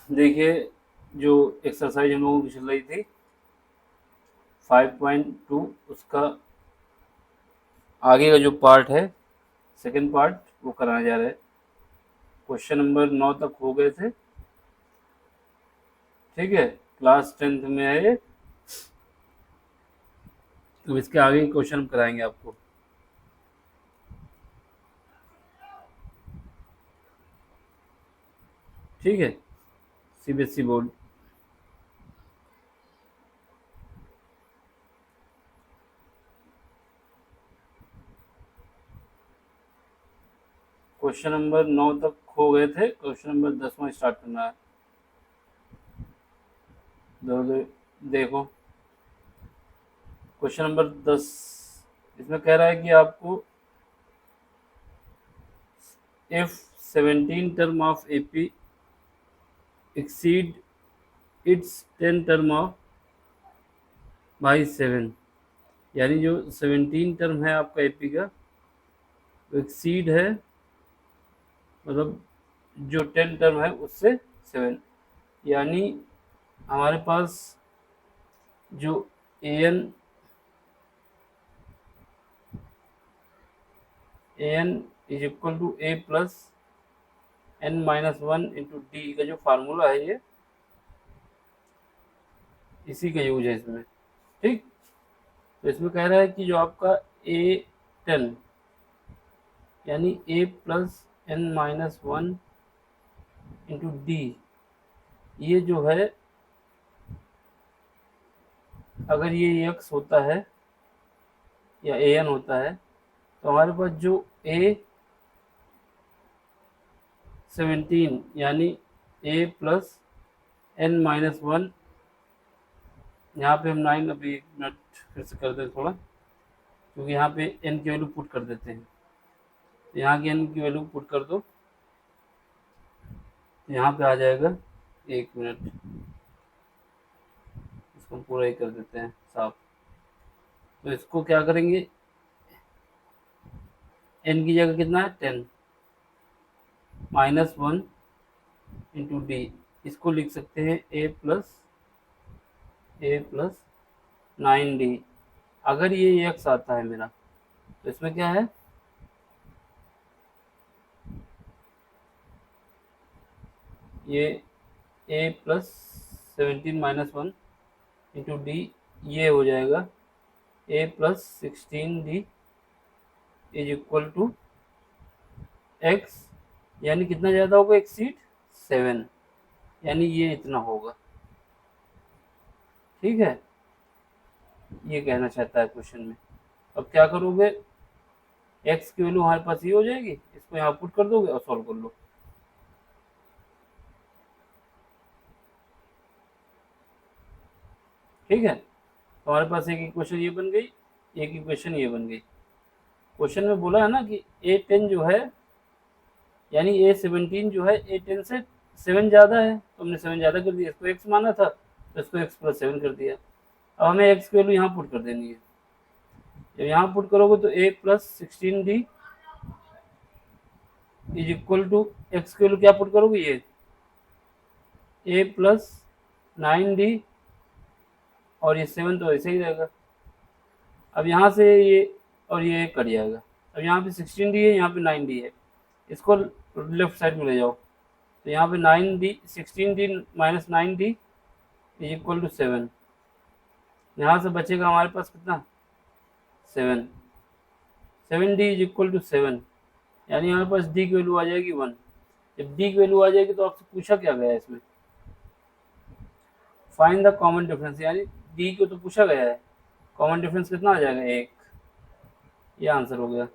देखिए, जो एक्सरसाइज हम लोगों की चल रही थी 5.2, उसका आगे का जो पार्ट है, सेकंड पार्ट, वो कराया जा रहा है। क्वेश्चन नंबर 9 तक हो गए थे। ठीक है, क्लास 10th में है ये। तो इसके आगे के क्वेश्चन हम कराएंगे आपको। ठीक है, सीबीएसई बोर्ड। क्वेश्चन नंबर 9 तक हो गए थे, क्वेश्चन नंबर 10वां स्टार्ट करना है। देखो, क्वेश्चन नंबर 10, इसमें कह रहा है कि आपको if 17 term of AP exceed it's 10 term of by 7, यानी जो 17 टर्म है आपका एपी का, वो एक्सीड है, मतलब जो 10 टर्म है उससे 7, यानी हमारे पास जो an is equal to A plus n-1 into D का जो फार्मूला है, ये इसी का यूज है इसमें। ठीक, तो इसमें कह रहा है कि जो आपका a10 यानी a plus n-1 into D, ये जो है, अगर ये x होता है या an होता है, तो हमारे पास जो a17 यानी a प्लस n-1, यहाँ पे हम 9, अभी 1 मिनट फिर से कर दें थोड़ा, क्योंकि यहाँ पे n की वैल्यू पुट कर देते हैं। तो यहाँ की n की वैल्यू पुट कर दो, तो यहाँ पे आ जाएगा 1 मिनट, इसको हम पूरा ही कर देते हैं साफ। तो इसको क्या करेंगे, n की जगह कितना है 10 -1 इंटू डी, इसको लिख सकते हैं a प्लस 9d। अगर ये x आता है मेरा, तो इसमें क्या है, ये a प्लस 17-1 इंटू डी, ये हो जाएगा a plus 16d is equal to x, यानी कितना ज़्यादा होगा, एक्सीड 7, यानी ये इतना होगा। ठीक है, ये कहना चाहता है क्वेश्चन में। अब क्या करोगे, x की वैल्यू हमारे पास ये हो जाएगी, इसको यहाँ पुट कर दोगे और सॉल्व कर लो। ठीक है, तो हमारे पास एक इक्वेशन ये बन गई, एक इक्वेशन ये बन गई। क्वेश्चन में बोला है ना कि a10 जो है, यानी a17 जो है a10 से 7 ज़्यादा है, तो हमने 7 ज़्यादा कर दिया, इसको x माना था तो इसको x प्लस 7 कर दिया। अब हमें x की वैल्यू यहाँ पुट कर देनी है। जब यहाँ पुट करोगे तो a plus 16d is equal to, X की वैल्यू क्या पुट करोगे, ये a प्लस 9d, और ये 7 तो ऐसे ही रहेगा। अब यहाँ से ये और ये कट जाएगा। अब यहाँ पे 16d है, यहाँ पे 9d है, इसको लेफ्ट साइड में ले जाओ, तो यहाँ पे 9d 16d minus 9d is equal to 7। यहाँ से बचेगा हमारे पास कितना, 7, 7d इज इक्वल टू 7, यानी हमारे पास d की वैल्यू आ जाएगी 1। जब d की वैल्यू आ जाएगी तो आपसे पूछा क्या गया है इसमें, फाइंड द कॉमन डिफरेंस, यानी d को तो पूछा गया है, कॉमन डिफरेंस कितना आ जाएगा, 1। ये आंसर हो गया।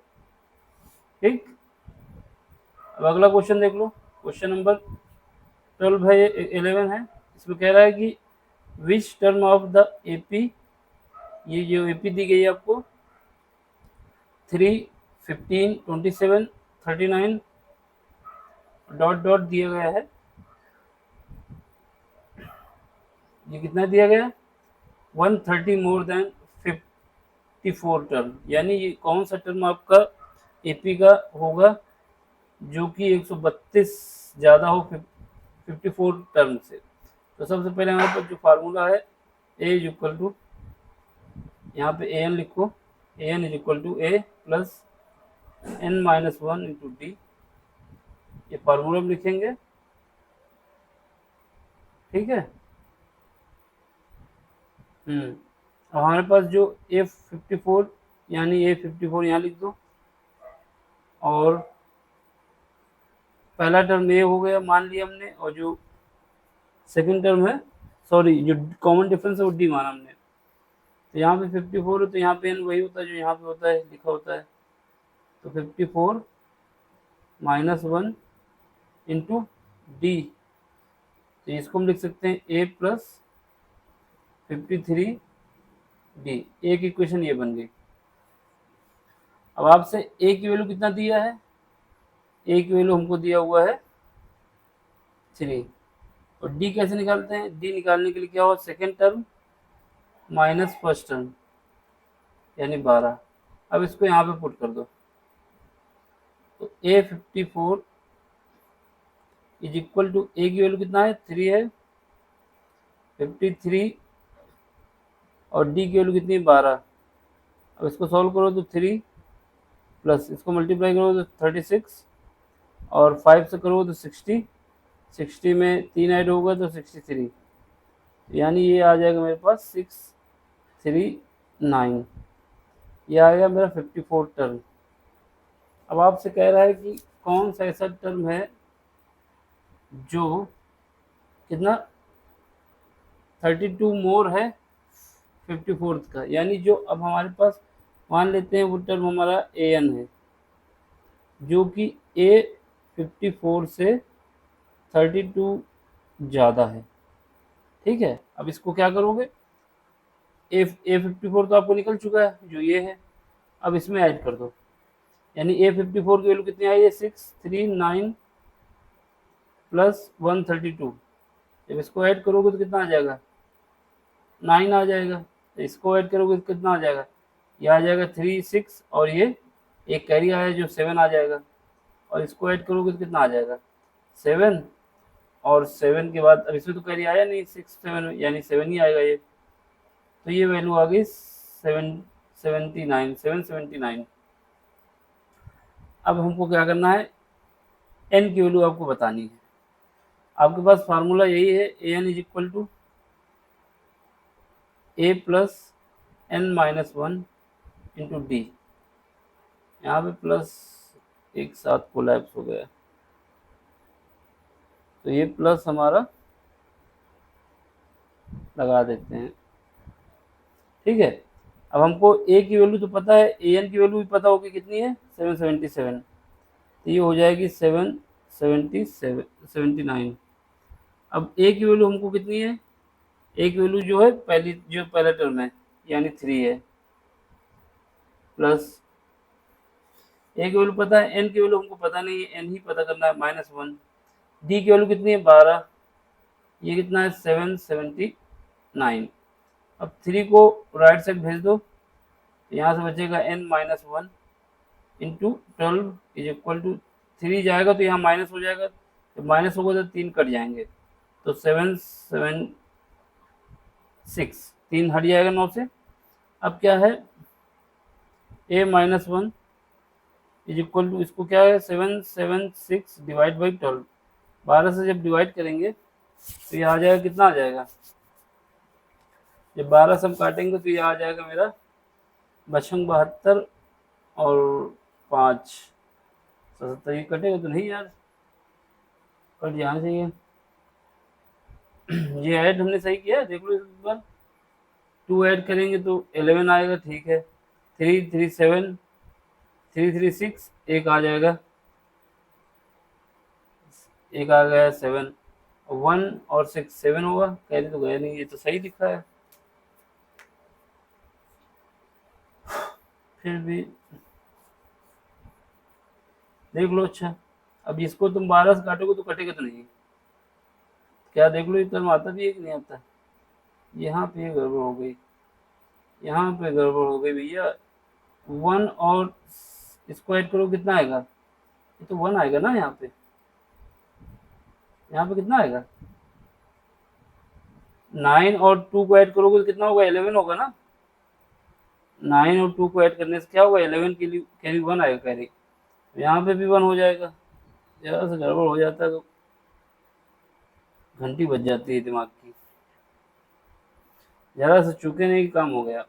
ठीक, अब अगला क्वेश्चन देख लो, क्वेश्चन नंबर 12 है, 11 है। इसमें कह रहा है कि which term of the AP, ये जो एपी दी गई है आपको 3, 15, 27, 39 डॉट डॉट दिया गया है, ये कितना दिया गया है, 130 मोर देन 54 टर्म, यानी ये कौन सा टर्म आपका एपी का होगा जो कि 132 ज़्यादा हो 54 टर्म से। तो सबसे पहले हमारे पास जो फार्मूला है ए इज इक्वल टू, यहाँ पे ए एन लिखो, A N is equal to A plus N minus one into D, ये फार्मूला में लिखेंगे, ठीक है। अब हमारे पास जो A54 यानी A54 यहाँ लिख दो, और पहला टर्म ए हो गया मान लिया हमने, और जो सेकंड टर्म है, सॉरी जो कॉमन डिफरेंस है वो डी माना हमने। तो यहाँ पे 54 है तो यहाँ पे एन वही होता है जो यहाँ पे होता है, लिखा होता है। तो 54 माइनस वन इंटू डी, तो इसको हम लिख सकते हैं ए प्लस 53 डी। ए की इक्वेशन ये बन गई। अब आपसे ए की वैल्यू कितना दिया है, ए की वैल्यू हमको दिया हुआ है 3, और डी कैसे निकालते हैं, डी निकालने के लिए क्या होगा, second term minus first term यानी 12। अब इसको यहाँ पे पुट कर दो, तो A54 इज इक्वल टू, ए की वैल्यू कितना है 3 है, 53, और डी की वैल्यू कितनी है 12। अब इसको सॉल्व करो तो 3 प्लस इसको मल्टीप्लाई करो तो 36, और 5 से करो तो 60, 60 में 3 ऐड होगा तो 63, यानी ये आ जाएगा मेरे पास 639, ये आएगा मेरा 54 टर्म। अब आपसे कह रहा है कि कौन सा ऐसा टर्म है जो कितना 32 मोर है 54 का, यानी जो अब हमारे पास मान लेते हैं वो टर्म हमारा ए एन है जो कि A54 से 32 ज़्यादा है, ठीक है। अब इसको क्या करोगे, A54 तो आपको निकल चुका है जो ये है, अब इसमें ऐड कर दो, यानी A54 की वैल्यू कितनी आई है 639 प्लस 132। जब इसको ऐड करोगे तो कितना आ जाएगा 9 आ जाएगा, तो इसको ऐड करोगे तो कितना आ जाएगा, ये आ जाएगा 3 6, और ये एक कैरी आया जो 7 आ जाएगा, और इसको ऐड करोगे तो कितना आ जाएगा 7, और 7 के बाद अब इसमें तो कैरी आया नहीं 6 7, यानी 7 ही आएगा ये, तो ये वैल्यू आ गई 779। अब हमको क्या करना है, एन की वैल्यू आपको बतानी है। आपके पास फार्मूला यही है, A N is equal to A plus N minus one into D. यहाँ पे प्लस एक साथ कोलैप्स हो गया, तो ये प्लस हमारा लगा देते हैं, ठीक है। अब हमको ए की वैल्यू तो पता है, ए एन की वैल्यू भी पता होगी कितनी है 777, तो ये हो जाएगी 779। अब ए की वैल्यू हमको कितनी है, ए की वैल्यू जो है पहला टर्म है यानी 3 है, प्लस ए की वैल्यू पता है, एन की वैल्यू हमको पता नहीं है, एन ही पता करना है -1। डी की वैल्यू कितनी है 12, ये कितना है 779। अब 3 को राइट साइड भेज दो, यहाँ से बचेगा n-1 into 12 is equal to 3 जाएगा तो यहाँ माइनस हो जाएगा, तो माइनस होगा तो 3 कट जाएंगे, तो 776, 3 हट जाएगा 9 से। अब क्या है a-1 इज इक्वल टू, इसको क्या है 776 डिवाइड बाई 12, 12 से जब डिवाइड करेंगे तो ये आ जाएगा, कितना आ जाएगा, जब 12 से हम काटेंगे तो ये आ जाएगा मेरा 72 और 5 77, ये कटेगा तो नहीं यार, कट जाना चाहिए। ये ऐड हमने सही किया, देख लो इस बार, 2 ऐड करेंगे तो 11 आएगा, ठीक है। 3 3 7 3 3 6, एक आ जाएगा, एक आ गया 7, 1 और 6 7 होगा, कहने तो गया नहीं, ये तो सही लिखा है, फिर भी देख लो। अच्छा, अब इसको तुम 12 से काटोगे तो कटेगा तो नहीं, क्या देख लो इतना आता भी है कि नहीं आता, यहाँ पे गड़बड़ हो गई, यहाँ पे गड़बड़ हो गई भैया। 1 और इसको ऐड करो कितना आएगा, ये तो 1 आएगा ना यहाँ पे, यहाँ पे कितना आएगा, 9 और 2 को ऐड करोगे तो कितना होगा, 11 होगा ना। 9 और 2 को ऐड करने से क्या होगा, 11 के लिए कैरी 1 आएगा कैरी, यहाँ पे भी 1 हो जाएगा। ज़रा सा गड़बड़ हो जाता है तो घंटी बज जाती है दिमाग की। ज़रा सा चूके नहीं काम हो गया,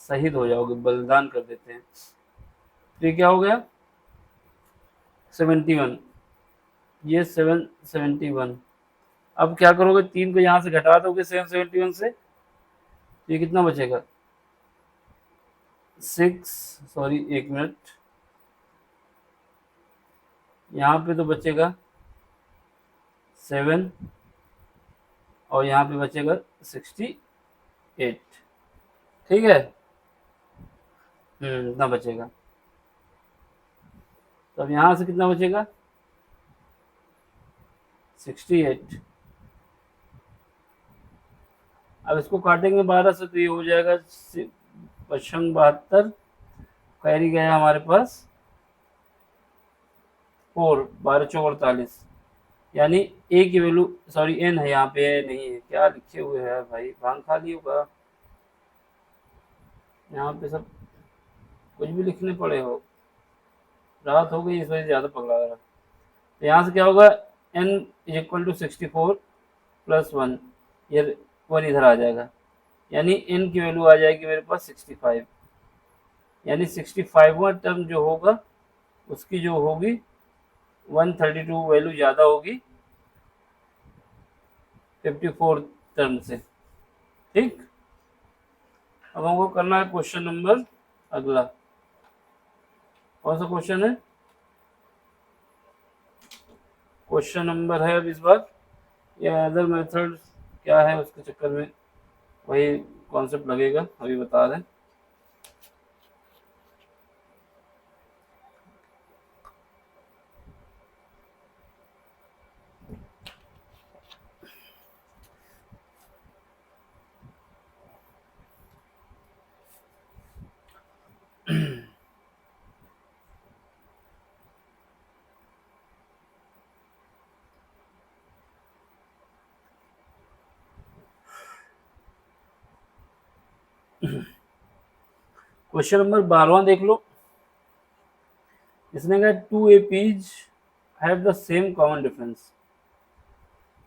शहीद हो जाओगे, बलिदान कर देते हैं। तो ये क्या हो गया, 71, ये 771। अब क्या करोगे, 3 को यहाँ से घटा दोगे 771 से, तो ये कितना बचेगा, 6, सॉरी 1 मिनट, यहाँ पे तो बचेगा 7 और यहाँ पे बचेगा 68। ठीक है, इतना बचेगा। तो अब यहाँ से कितना बचेगा, 68। अब इसको काटेंगे 12 से तो ये हो जाएगा 55, कैरी गया हमारे पास 4, 12 चौक 48, यानी ए की वैल्यू, सॉरी एन है, यहाँ पे नहीं है, क्या लिखे हुए है भाई, भांग खा लियो का, यहाँ पे सब कुछ भी लिखने पड़े हो, रात हो गई इस वजह से ज़्यादा पकड़ा रहा। तो यहाँ से क्या होगा, n is equal to 64 plus 1, ये 1 इधर आ जाएगा, यानी n की वैल्यू आ जाएगी मेरे पास 65, यानी 65वां टर्म जो होगा उसकी जो होगी 132 वैल्यू ज़्यादा होगी 54 टर्म से। ठीक, अब हमको करना है क्वेश्चन नंबर अगला। कौन सा क्वेश्चन है, क्वेश्चन नंबर है अब इस बार, या अदर मेथड क्या है उसके चक्कर में वही कॉन्सेप्ट लगेगा, अभी बता दें। क्वेश्चन नंबर 12वां देख लो। इसने कहा 2 APs have the same common difference,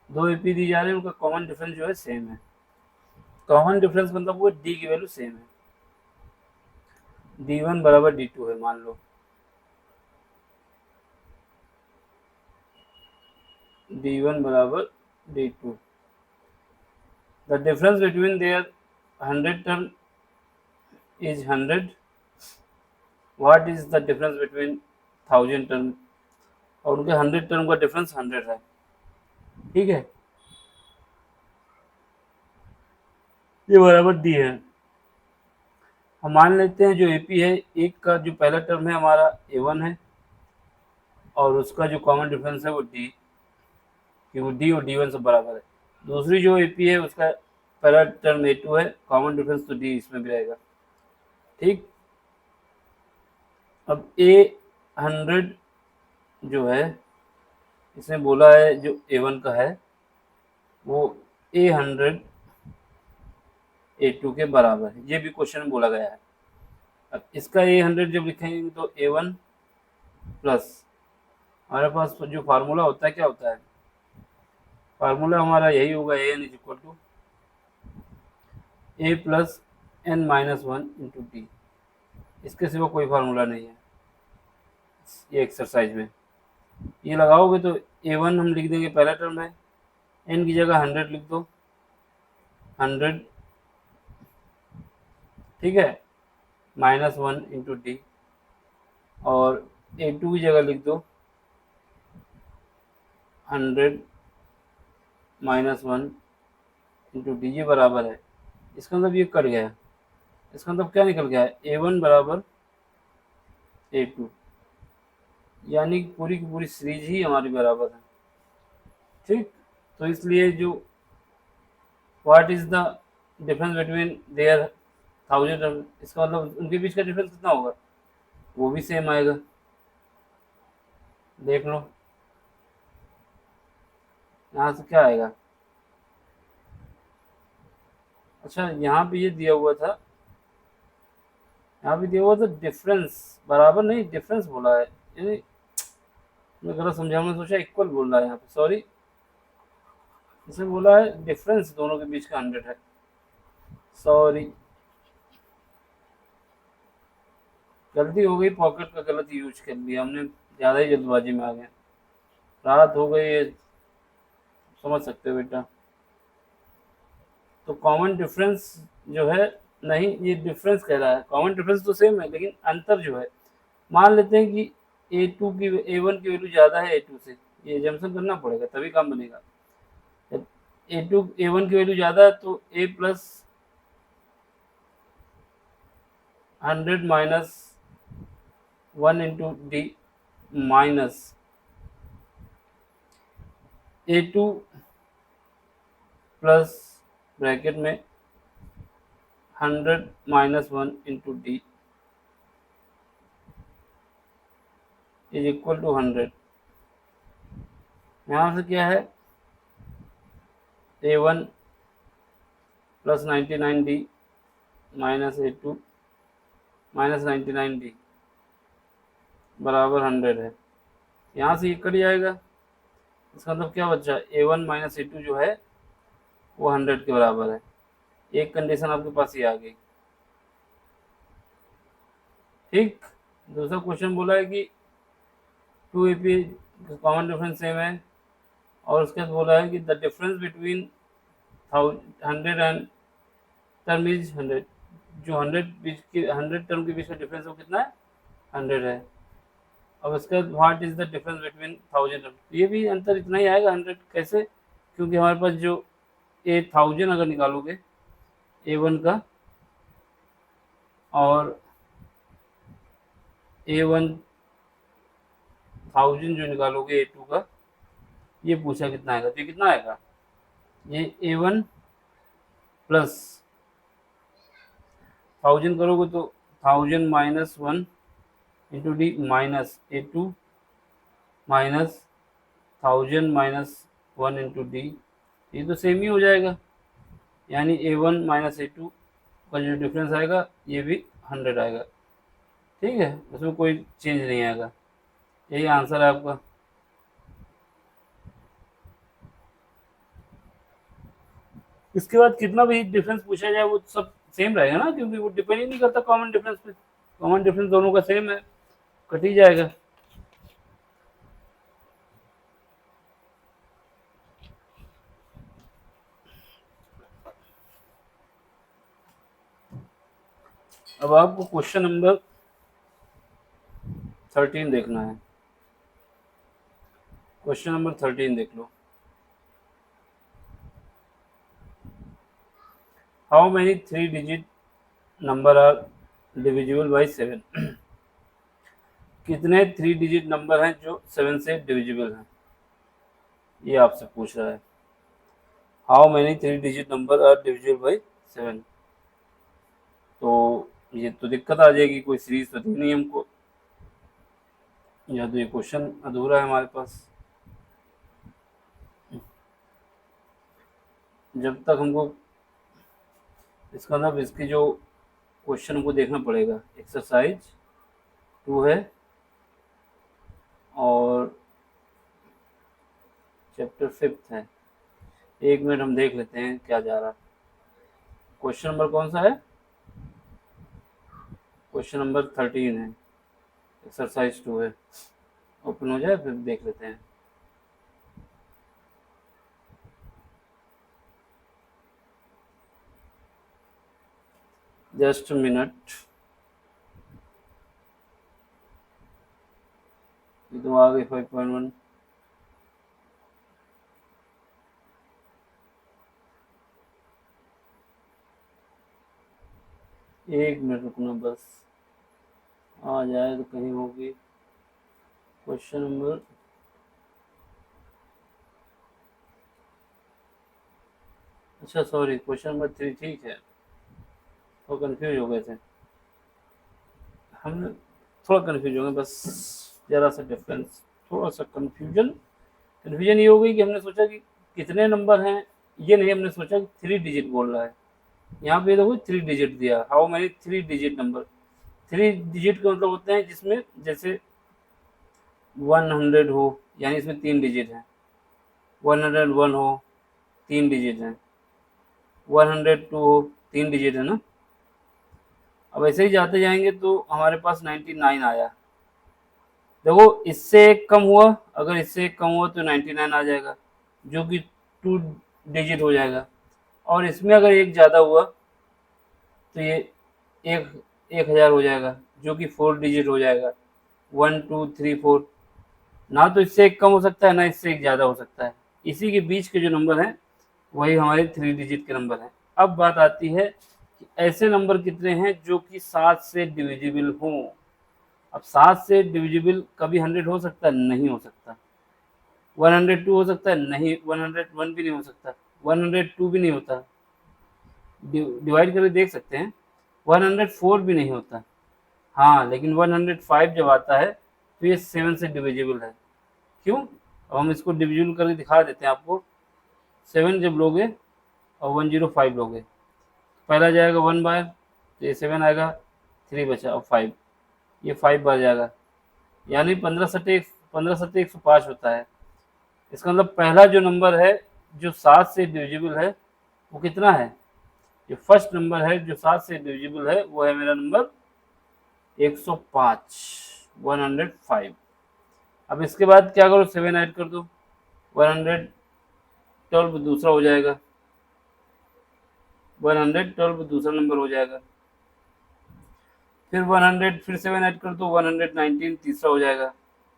2 AP दी जा रहे हैं, उनका कॉमन डिफरेंस जो है सेम है। कॉमन डिफरेंस मतलब वो डी की वैल्यू सेम है, D1 बराबर D2 है मान लो, D1 बराबर D2, the difference between their 100 term is 100, what is the difference between 1000 term, और उनके 100 टर्म का डिफरेंस 100 है। ठीक है, ये बराबर डी है। हम मान लेते हैं जो एपी है, एक का जो पहला टर्म है हमारा A1 है, और उसका जो कॉमन डिफरेंस है वो डी, कि वो डी और D1 सब बराबर है। दूसरी जो एपी है उसका पहला टर्म A2 है, कॉमन डिफरेंस तो डी इसमें भी रहेगा। ठीक, अब A100 जो है, इसने बोला है जो A1 का है वो A100 A2 के बराबर है, ये भी क्वेश्चन में बोला गया है। अब इसका A100 जब लिखेंगे तो A1 प्लस, हमारे पास जो फार्मूला होता है क्या होता है, फार्मूला हमारा यही होगा, AN is equal to A plus N minus 1 into D, इसके सिवा कोई फार्मूला नहीं है ये एक्सरसाइज में। ये लगाओगे तो A1 हम लिख देंगे, पहला टर्म है, N की जगह 100 लिख दो, 100, ठीक है, माइनस 1 इंटू डी, और A2 की जगह लिख दो 100 माइनस 1 इंटू डी, ये बराबर है, इसका मतलब ये कट गया, इसका मतलब क्या निकल गया है, A1 बराबर A2, यानी पूरी की पूरी सीरीज ही हमारी बराबर है। ठीक, तो इसलिए जो what is the difference between their 1000, इसका मतलब उनके बीच का डिफरेंस कितना होगा, वो भी सेम आएगा, देख लो। यहाँ से क्या आएगा? अच्छा यहाँ पे ये दिया हुआ था, यहाँ भी दिया हुआ था डिफरेंस, बराबर नहीं डिफरेंस बोला है, यानी मैं गलत समझा, मैंने सोचा इक्वल बोल रहा है यहाँ पे, सॉरी। इसमें बोला है डिफरेंस दोनों के बीच का 100 है, सॉरी गलती हो गई, पॉकेट का गलत यूज कर लिया हमने, ज़्यादा ही जल्दबाजी में आ गए, रात हो गई है, समझ सकते हो बेटा। तो कॉमन डिफरेंस जो है, नहीं ये डिफरेंस कह रहा है, कॉमन डिफरेंस तो सेम है लेकिन अंतर जो है, मान लेते हैं कि ए वन की वैल्यू ज़्यादा है ए टू से, ये जंक्शन करना पड़ेगा तभी काम बनेगा। ए वन की वैल्यू ज़्यादा है तो A plus 100 minus 1 into D minus ए2 प्लस ब्रैकेट में 100 minus 1 into D is equal to 100। यहाँ से क्या है, ए1 प्लस 99 डी माइनस ए2 माइनस 99 डी बराबर 100 है। यहाँ से ये कट जाएगा, इसका मतलब क्या बचा, ए1 माइनस ए2 जो है वो 100 के बराबर है। एक कंडीशन आपके पास ये आ गई, ठीक। दूसरा क्वेश्चन बोला है कि 2 A P common difference same है, और उसके बाद बोला है कि the difference between 100 and term is 100, जो 100 टर्म के बीच का डिफरेंस वो कितना है, 100 है। अब उसके बाद what is the difference between 1000 term, ये भी अंतर इतना ही आएगा 100, कैसे, क्योंकि हमारे पास जो ए 1000 अगर निकालोगे ए1 का और ए1000 जो निकालोगे ए2 का, ये पूछा कितना आएगा, तो ये कितना आएगा, ये ए1 प्लस 1000 करोगे तो 1000 माइनस 1 इंटू डी माइनस ए2 माइनस 1000 माइनस 1 इंटू डी, ये तो सेम ही हो जाएगा, यानी ए1 माइनस ए2 का जो डिफरेंस आएगा ये भी 100 आएगा, ठीक है, उसमें कोई चेंज नहीं आएगा। यही आंसर है आपका। इसके बाद कितना भी डिफरेंस पूछा जाए वो सब सेम रहेगा ना, क्योंकि वो डिपेंड ही नहीं करता कॉमन डिफरेंस पे, कॉमन डिफरेंस दोनों का सेम है, कट ही जाएगा। अब आपको क्वेश्चन नंबर 13 देखना है, क्वेश्चन नंबर 13 देख लो। How many 3 digit number are divisible by 7, कितने 3 डिजिट नंबर हैं जो 7 से डिविजिबल हैं, ये आपसे पूछ रहा है। How many 3 digit number are divisible by 7, तो ये तो दिक्कत आ जाएगी, कोई सीरीज तो दी नहीं हमको, या तो ये क्वेश्चन अधूरा है हमारे पास। जब तक हमको इसका मतलब इसकी जो क्वेश्चन को देखना पड़ेगा, एक्सरसाइज 2 है और चैप्टर 5 है। 1 मिनट हम देख लेते हैं क्या जा रहा। क्वेश्चन नंबर कौन सा है, क्वेश्चन नंबर 13 है, एक्सरसाइज 2 है। ओपन हो जाए फिर देख लेते हैं। जस्ट मिनट, ये तो आ गई 5.1। एक मिनट रुकना बस, आ जाए तो कहीं होगी। क्वेश्चन नंबर, अच्छा सॉरी क्वेश्चन नंबर 3 ठीक है, वो कंफ्यूज हो गए थे हम, थोड़ा कंफ्यूज हो गए बस, ज़रा सा डिफरेंस, थोड़ा सा कंफ्यूजन ये हो गई कि हमने सोचा कि कितने नंबर हैं ये नहीं हमने सोचा, 3 डिजिट बोल रहा है। यहाँ पे देखो 3 डिजिट दिया, how many 3 digit number. 3 digit का मतलब होते हैं जिसमें जैसे 100 हो, यानी इसमें 3 डिजिट हैं। 101 हो, 3 डिजिट हैं। 102 हो, 3 डिजिट है ना। अब ऐसे ही जाते जाएंगे तो हमारे पास 99 आया। देखो इससे एक कम हुआ, अगर इससे एक कम हुआ तो 99 आ जाएगा, जो कि 2 डिजिट हो जाएगा। और इसमें अगर एक ज़्यादा हुआ तो ये एक 1000 हो जाएगा, जो कि 4 डिजिट हो जाएगा। 1 2 3 4, ना तो इससे एक कम हो सकता है ना इससे एक ज़्यादा हो सकता है। इसी के बीच के जो नंबर हैं वही हमारे 3 डिजिट के नंबर हैं। अब बात आती है कि ऐसे नंबर कितने हैं जो कि 7 से डिविजिबल हों। अब 7 से डिविजिबल कभी 100 हो सकता है? नहीं हो सकता। 102 हो सकता है? नहीं। 101 भी नहीं हो सकता। 102 भी नहीं होता। डिवाइड करके देख सकते हैं। 104 भी नहीं होता। हाँ, लेकिन 105 जब आता है तो ये 7 से डिविजिबल है। क्यों? अब हम इसको डिविजिबल करके दिखा देते हैं आपको। 7 जब लोगे और 105 लोगे, पहला जाएगा 1 बार तो ये 7 आएगा, 3 बचा और 5, ये 5 बार जाएगा, यानी 15 सत्ते 105 होता है। इसका मतलब पहला जो नंबर है जो 7 से डिविजिबल है वो कितना है? जो फर्स्ट नंबर है जो 7 से डिविजिबल है वो है मेरा नंबर 105, 105। अब इसके बाद क्या करो, 7 ऐड कर दो, 112 दूसरा हो जाएगा, 112 दूसरा नंबर हो जाएगा। फिर 100, फिर 7 ऐड कर दो, 119 तीसरा हो जाएगा।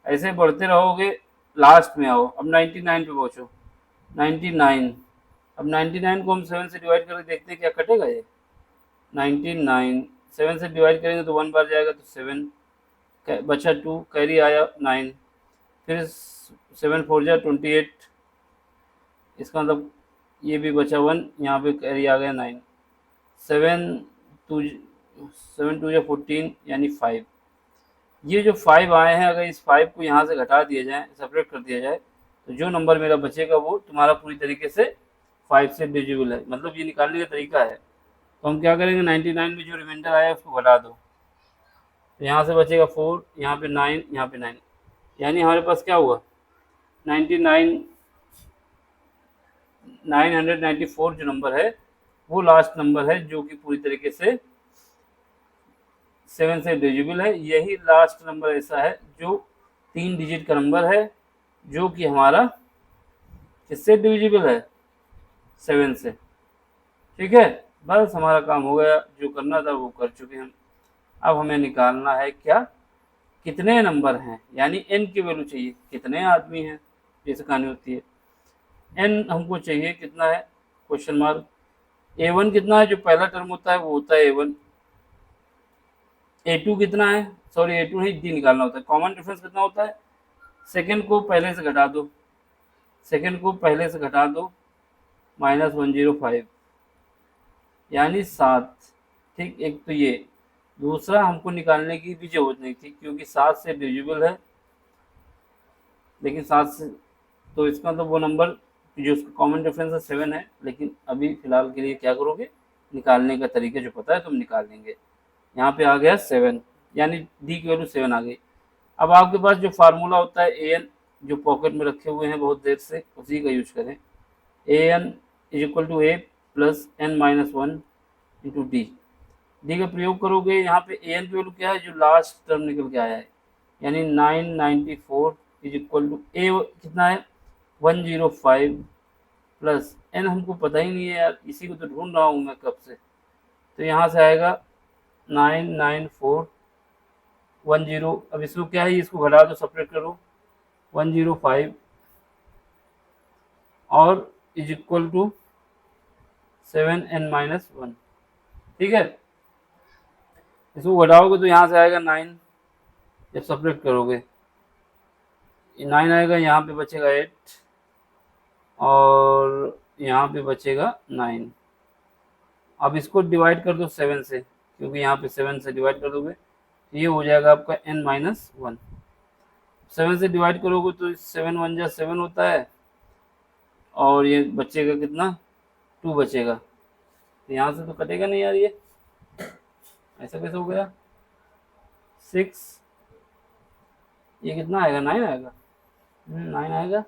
ऐसे बढ़ते रहोगे, लास्ट में आओ, अब 99 पे पहुंचो। 99, अब 99 को हम 7 से डिवाइड करके देखते हैं क्या कटेगा ये। 99 7 से डिवाइड करेंगे तो 1 बार जाएगा तो 7 बचा, 2 कैरी आया 9, फिर 7 4 जा 28, इसका मतलब ये भी बचा 1, यहाँ पे कैरी आ गया 9, 7 2 जा 14 यानी 5। ये जो 5 आए हैं, अगर इस 5 को यहाँ से घटा दिया जाए, सेपरेट कर दिया जाए, तो जो नंबर मेरा बचेगा वो तुम्हारा पूरी तरीके से 5 से डिविजिबल है। मतलब ये निकालने का तरीका है। तो हम क्या करेंगे, 99 में जो रिमाइंडर आया उसको घटा दो, तो यहाँ से बचेगा 4, यहाँ पे 9, यहाँ पे 9, यानी हमारे पास क्या हुआ, 994 जो नंबर है वो लास्ट नंबर है जो कि पूरी तरीके से 7 से डिविजिबल है। यही लास्ट नंबर ऐसा है जो 3 डिजिट का नंबर है, जो कि हमारा किससे डिविजिबल है, 7 से। ठीक है, बस हमारा काम हो गया, जो करना था वो कर चुके हम। अब हमें निकालना है क्या, कितने नंबर हैं, यानी n की वैल्यू चाहिए, कितने आदमी हैं, जैसे कहानी होती है। n हमको चाहिए कितना है, क्वेश्चन मार्क। a1 कितना है, जो पहला टर्म होता है वो होता है a1। a2 कितना है, सॉरी a2 नहीं, d निकालना होता है। कॉमन डिफरेंस कितना होता है, सेकेंड को पहले से घटा दो, सेकेंड को पहले से घटा दो, -105 यानी 7। ठीक, एक तो ये, दूसरा हमको निकालने की भी जरूरत नहीं थी क्योंकि 7 से डिविजिबल है, लेकिन 7 से, तो इसका मतलब वो नंबर जो उसका कॉमन डिफरेंस है 7 है। लेकिन अभी फिलहाल के लिए क्या करोगे, निकालने का तरीका जो पता है तुम निकाल लेंगे। यहाँ पे आ गया 7, यानी डी की वैल्यू 7 आ गई। अब आपके पास जो फार्मूला होता है ए एन, जो पॉकेट में रखे हुए हैं बहुत देर से, उसी का यूज करें। A N is equal to A plus N minus 1 into D. D का प्रयोग करोगे, यहाँ पे ए एन की वैल्यू क्या है, जो लास्ट टर्म निकल के आया है, यानी 994 इज इक्वल टू ए कितना है 105 प्लस एन हमको पता ही नहीं है यार, इसी को तो ढूंढ रहा हूँ मैं कब से। तो यहाँ से आएगा 99410। अब इसको क्या है, इसको घटा दो, सेपरेट करो, 105 और इज इक्वल टू 7n-1। ठीक है, इसको घटाओगे तो यहाँ से आएगा 9, जब सेपरेट करोगे 9 आएगा, यहाँ पे बचेगा 8 और यहाँ पे बचेगा 9। अब इसको डिवाइड कर दो 7 से, क्योंकि यहाँ पे 7 से डिवाइड कर दोगे तो ये हो जाएगा आपका n-1। 7 से डिवाइड करोगे तो 7 1 जा 7 होता है, और ये बचेगा कितना, 2 बचेगा। तो यहाँ से तो कटेगा नहीं यार, ये ऐसा कैसे हो गया। 6, ये कितना आएगा, 9 आएगा। 9 आएगा,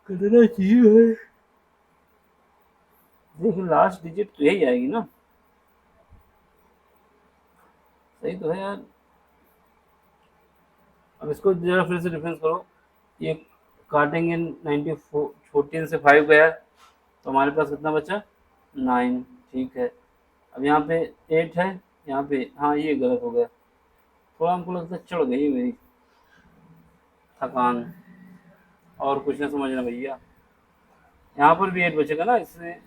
कितना चाहिए है। देखिए लास्ट डिजिट तो यही आएगी ना, सही तो है यार। अब इसको जरा फिर से डिफरेंस करो, ये काटेंगे 14 से 5 गया तो हमारे पास कितना बचा, 9। ठीक है, अब यहाँ पे 8 है, यहाँ पे हाँ ये गलत हो गया, थोड़ा हमको लगता है चढ़ गई मेरी थकान, और कुछ ना समझना भैया। यहाँ पर भी 8 बचेगा ना, इसने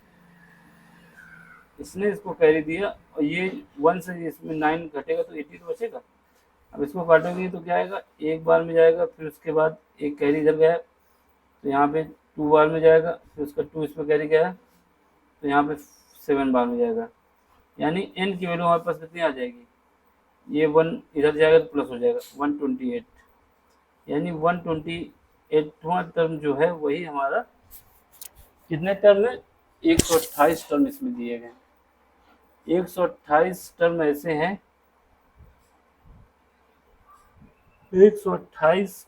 इसने इसको कैरी दिया, और ये 1 से इसमें 9 घटेगा तो 80 तो बचेगा। अब इसको काटोगे तो क्या आएगा, एक बार में जाएगा, फिर उसके बाद एक कैरी इधर गया तो यहाँ पे 2 बार में जाएगा, फिर उसका 2 इसमें कैरी गया तो यहाँ पे 7 बार में जाएगा। यानी n की वैल्यू हमारे पास कितनी आ जाएगी, ये 1 इधर जाएगा तो प्लस हो जाएगा 128, यानी 128वां टर्म जो है वही हमारा, कितने टर्म है, 128 टर्म इसमें दिए गए। 128 टर्म ऐसे हैं, 128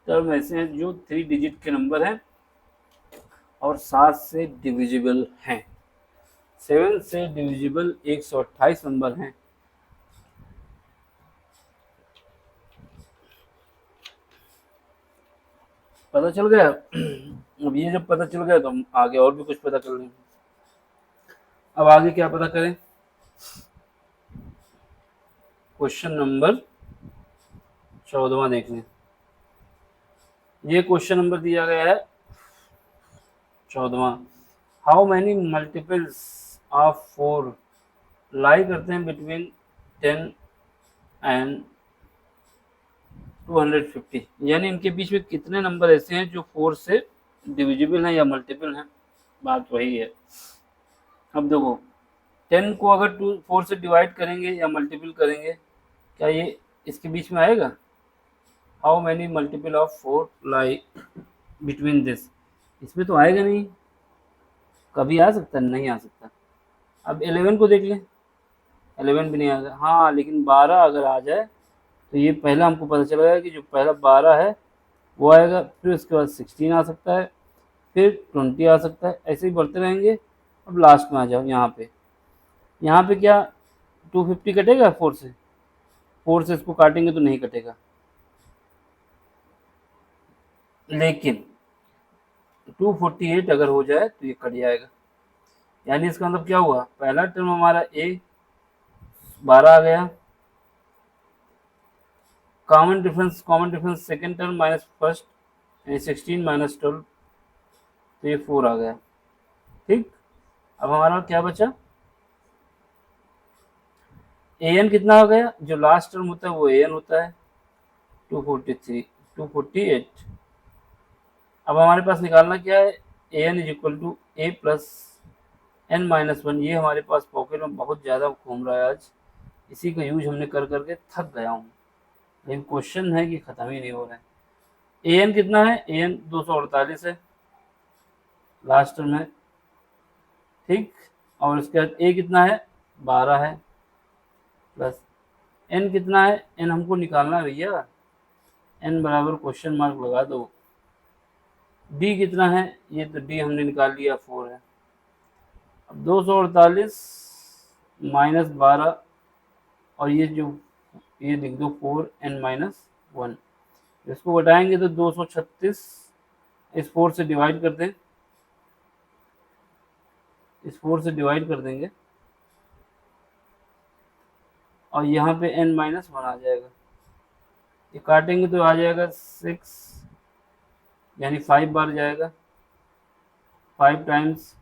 टर्म ऐसे हैं जो 3 डिजिट के नंबर हैं और 7 से डिविजिबल हैं। 7 से डिविजिबल 128 नंबर हैं। पता चल गया। अब ये जब पता चल गया तो हम आगे और भी कुछ पता कर लेंगे। अब आगे क्या पता करें, क्वेश्चन नंबर 14वां देख लें। ये क्वेश्चन नंबर दिया गया है 14वां। हाउ मैनी मल्टीपल्स ऑफ 4 लाई करते हैं बिटवीन 10 एंड 250, यानी इनके बीच में कितने नंबर ऐसे हैं जो 4 से डिविजिबल हैं या मल्टीपल हैं। बात वही है। अब देखो 10 को अगर 4 से डिवाइड करेंगे या मल्टीपल करेंगे, क्या ये इसके बीच में आएगा। How many multiple of 4 lie between this, इसमें तो आएगा नहीं, कभी आ सकता नहीं आ सकता। अब 11 को देख लें, 11 भी नहीं आएगा। हाँ लेकिन 12 अगर आ जाए तो ये पहला हमको पता चल गया कि जो पहला 12 है वो आएगा, फिर उसके बाद 16 आ सकता है, फिर 20 आ सकता है, ऐसे ही बढ़ते रहेंगे। अब लास्ट में आ जाओ यहाँ पे क्या 250 कटेगा 4 से, 4 से इसको काटेंगे तो नहीं कटेगा, लेकिन 248 अगर हो जाए तो ये कट जाएगा। यानी इसका मतलब क्या हुआ, पहला टर्म हमारा ए 12 आ गया, common difference second term minus first, यानी 16 माइनस 12, तो ये 4 आ गया। ठीक, अब हमारा क्या बचा, ए एन कितना हो गया, जो लास्ट टर्म होता है वो ए एन होता है 248। अब हमारे पास निकालना क्या है, A N is equal to A plus N minus 1। ये हमारे पास पॉकेट में बहुत ज़्यादा घूम रहा है आज, इसी का यूज हमने कर करके थक गया हूँ, लेकिन क्वेश्चन है कि ख़त्म ही नहीं हो रहा है। ए एन कितना है, ए एन 248 है, लास्ट टर्म है। ठीक, और उसके बाद ए कितना है, 12 है, प्लस एन कितना है, एन हमको निकालना है भैया, एन बराबर क्वेश्चन मार्क लगा दो। डी कितना है, ये तो डी हमने निकाल लिया 4 है। अब 248 माइनस 12, और ये जो ये लिख दो 4 n माइनस 1, इसको घटाएंगे तो 236, इस 4 से डिवाइड कर दें, इस 4 से डिवाइड कर देंगे, और यहाँ पे n माइनस 1 आ जाएगा। ये काटेंगे तो आ जाएगा 6, यानी 5 बार जाएगा, 5 टाइम्स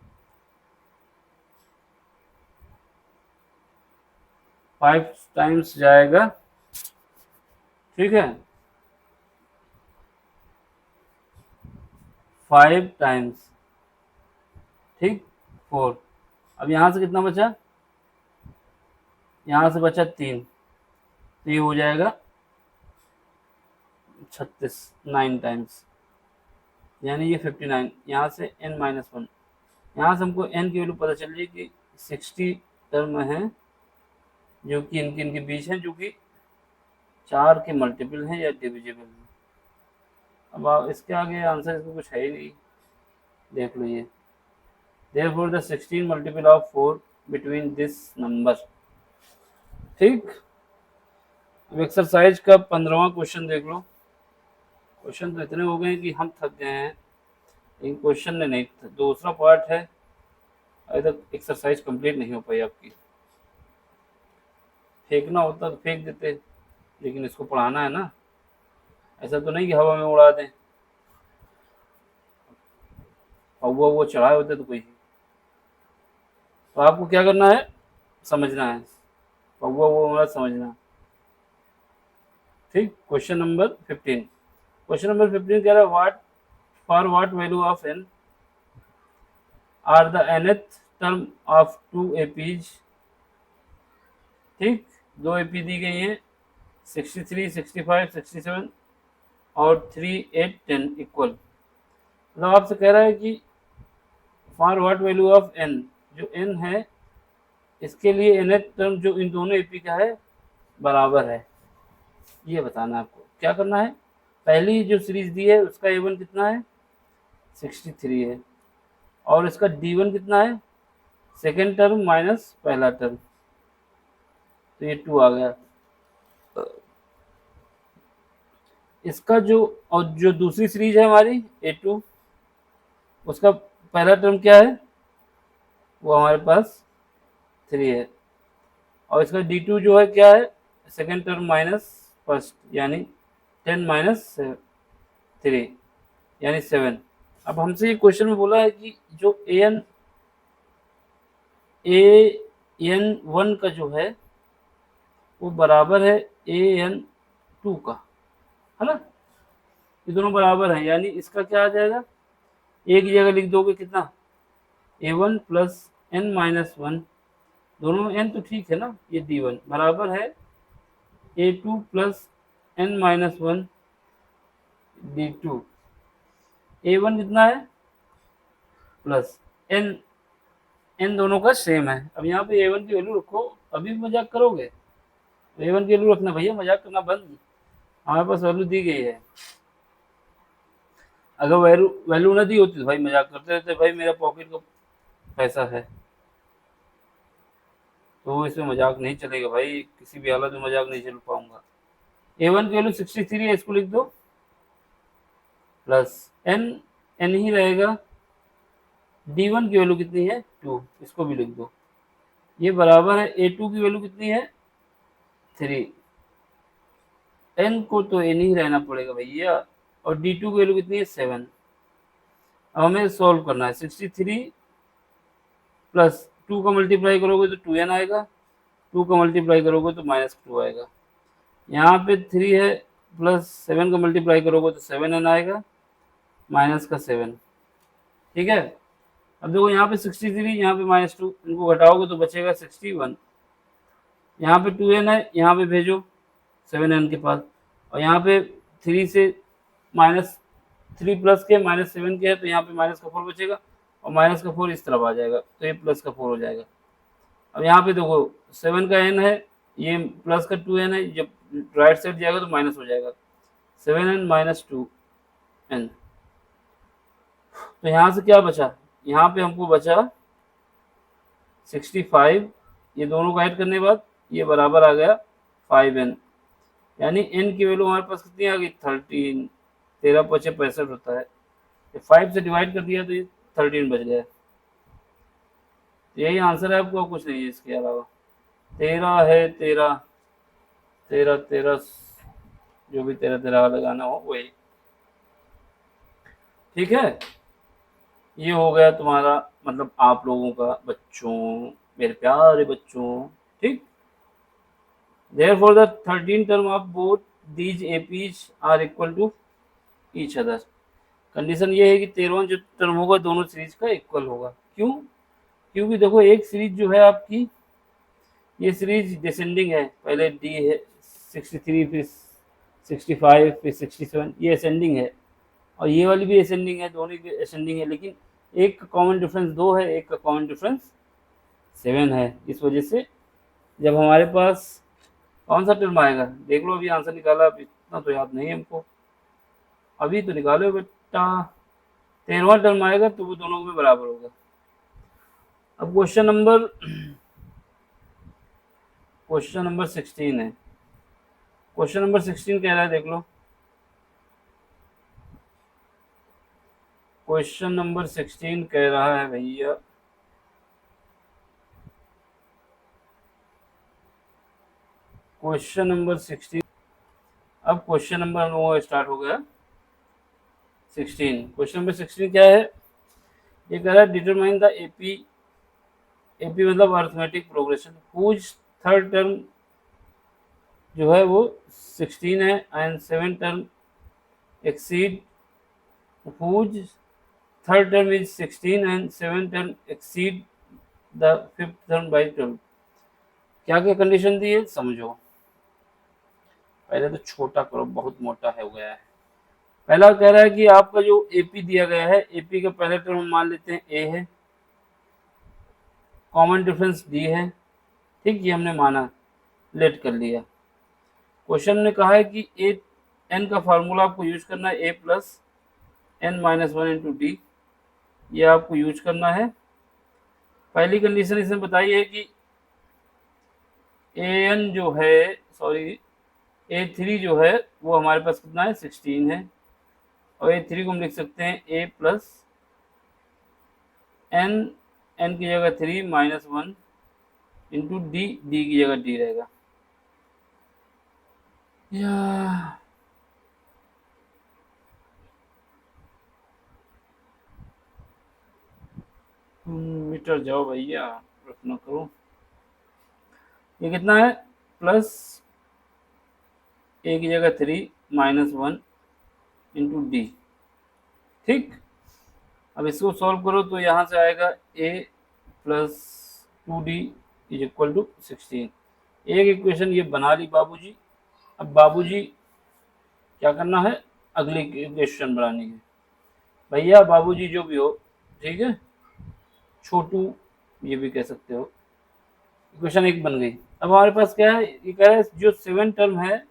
5 टाइम्स जाएगा। ठीक है, 5 टाइम्स, ठीक 4। अब यहाँ से कितना बचा, यहाँ से बचा 3, तो ये हो जाएगा 36, 9 टाइम्स, यानी ये 59, यहाँ से n-1, यहाँ से हमको n की वैल्यू पता चल रही है कि 60 टर्म है जो कि इनके बीच हैं, जो कि 4 के मल्टीपल हैं या डिविजिबल हैं। अब इसके आगे आंसर इसको कुछ है ही नहीं, देख लो ये। Therefore the 16 multiple of 4 between this number। ठीक, अब एक्सरसाइज का 15वां क्वेश्चन देख लो। क्वेश्चन तो इतने हो गए कि हम थक गए हैं, इन क्वेश्चन ने नहीं, दूसरा पार्ट है, अभी तक एक्सरसाइज कंप्लीट नहीं हो पाई आपकी। फेंकना होता तो फेंक देते, लेकिन इसको पढ़ाना है ना, ऐसा तो नहीं कि हवा में उड़ा दें। पौवा वो चढ़ाए होते तो कोई, तो आपको क्या करना है, समझना है, पौवा वो हमारा समझना। ठीक, क्वेश्चन नंबर 15। क्वेश्चन नंबर 15 कह रहा है what for what value of n are the nth term of 2 APs. ठीक, 2 एपी दी गई हैं 63, 65, 67 और 3, 8, 10 इक्वल। मतलब आपसे कह रहा है कि for what value of n, जो n है इसके लिए nth टर्म जो इन दोनों एपी का है बराबर है, ये बताना है आपको। क्या करना है, पहली जो सीरीज दी है उसका a1 कितना है, 63 है, और इसका d1 कितना है, सेकेंड टर्म माइनस पहला टर्म, तो ये 2 आ गया। इसका जो दूसरी सीरीज है हमारी a2, उसका पहला टर्म क्या है, वो हमारे पास 3 है, और इसका d2 जो है क्या है, सेकेंड टर्म माइनस फर्स्ट, यानी 10 माइनस 3 यानी 7। अब हमसे ये क्वेश्चन में बोला है कि जो an1 का जो है वो बराबर है an2 का, है ना, ये दोनों बराबर हैं, यानी इसका क्या आ जाएगा, एक जगह लिख दोगे कितना, a1 प्लस n-1, दोनों में n तो ठीक है ना, ये d1 बराबर है a2 plus n-1 d2। a1 कितना है, प्लस n दोनों का सेम है। अब यहाँ पे a1 की वैल्यू रखो, अभी मजाक करोगे, a1 की वैल्यू रखना भैया, मजाक करना बंद, हमारे पास वैल्यू दी गई है। अगर वैल्यू ना दी होती तो भाई मजाक करते रहते, भाई मेरा पॉकेट का पैसा है, तो इसमें मजाक नहीं चलेगा भाई, किसी भी हालत में मजाक नहीं चल पाऊंगा। a1 की वैल्यू 63 है, इसको लिख दो, प्लस n ही रहेगा, d1 की वैल्यू कितनी है 2, इसको भी लिख दो, ये बराबर है a2 की वैल्यू कितनी है 3, n को तो n ही रहना पड़ेगा भैया, और d2 की वैल्यू कितनी है 7। अब हमें सॉल्व करना है, 63 प्लस 2 का मल्टीप्लाई करोगे तो 2n आएगा, 2 का मल्टीप्लाई करोगे तो -2 आएगा, यहाँ पे 3 है, प्लस 7 का मल्टीप्लाई करोगे तो 7n आएगा, माइनस का 7। ठीक है, अब देखो यहाँ पे 63, यहाँ पे -2, इनको घटाओगे तो बचेगा 61, यहाँ पे 2n है, यहाँ पे भेजो 7n के पास, और यहाँ पे 3 से -3 प्लस के -7 के है, तो यहाँ पे माइनस का 4 बचेगा, और माइनस का 4 इस तरफ आ जाएगा, तो ये प्लस का 4 हो जाएगा। अब यहाँ पे देखो 7 का n है, ये प्लस का 2n है, जब राइट साइड जाएगा तो माइनस हो जाएगा, 7n माइनस 2n। तो यहाँ से क्या बचा, यहाँ पे हमको बचा 65, ये दोनों का ऐड करने के बाद ये बराबर आ गया 5n, यानी n की वैल्यू हमारे पास कितनी आ गई 13, 13 पचे 65 होता है, 5 से डिवाइड कर दिया तो ये 13 बच गया। यही आंसर है आपको, कुछ नहीं है इसके अलावा। 13 है, 13 13 13, जो भी 13 13 लगाना हो वही। ठीक है, ये हो गया तुम्हारा, मतलब आप लोगों का, बच्चों, मेरे प्यारे बच्चों। ठीक, therefore the 13 term of both these APs are equal to each other। Condition ये है कि 13वां जो टर्म होगा दोनों सीरीज का इक्वल होगा। क्यों, क्योंकि देखो एक सीरीज जो है आपकी, ये सीरीज डिसेंडिंग है, पहले डी है 63, फिर 65, फिर 67, ये असेंडिंग है, और ये वाली भी असेंडिंग है, दोनों की असेंडिंग है, लेकिन एक का कॉमन डिफरेंस 2 है, एक का कॉमन डिफरेंस 7 है। इस वजह से जब हमारे पास कौन सा टर्म आएगा, देख लो, अभी आंसर निकाला, अब इतना तो याद नहीं है हमको, अभी तो निकालो बेटा। 13वां टर्म आएगा तो वो दोनों में बराबर होगा। अब क्वेश्चन नंबर 16 है। क्वेश्चन नंबर 16 कह रहा है, देख लो। क्वेश्चन नंबर 16 कह रहा है भैया, क्वेश्चन नंबर 16, अब क्वेश्चन नंबर वो स्टार्ट हो गया 16। क्वेश्चन नंबर 16 क्या है, ये कह रहा है डिटरमाइन द एपी, एपी मतलब arithmetic progression, whose third term जो है वो 16 है and 7 term exceed, whose third term is 16 and 7 term exceed the fifth term by 12। क्या क्या कंडीशन दी है समझो। पहले तो छोटा करो, बहुत मोटा हो गया है। पहला कह रहा है कि आपका जो एपी दिया गया है, एपी का पहला टर्म हम मान लेते हैं ए है, कॉमन डिफरेंस डी है, ठीक, ये हमने माना, लेट कर लिया। क्वेश्चन ने कहा है कि ए एन का फार्मूला आपको यूज करना है, A plus N minus one into D, ये आपको यूज करना है। पहली कंडीशन इसने बताई है कि ए एन जो है, सॉरी, ए थ्री जो है वो हमारे पास कितना है, 16 है, और ए थ्री को हम लिख सकते हैं ए प्लस एन, एन की जगह 3 माइनस 1 इंटू डी, डी की जगह डी रहेगा। या मीटर जाओ भैया, रखना करो। ये कितना है, प्लस ए की जगह 3 माइनस 1 इंटू डी, ठीक। अब इसको सॉल्व करो तो यहाँ से आएगा A plus 2d is equal to 16। एक इक्वेशन ये बना ली बाबूजी। अब बाबूजी क्या करना है, अगली इक्वेशन बनानी है। भैया बाबूजी जो भी हो, ठीक है, छोटू ये भी कह सकते हो। इक्वेशन एक बन गई। अब हमारे पास क्या है, ये कह रहा है जो 7 टर्म है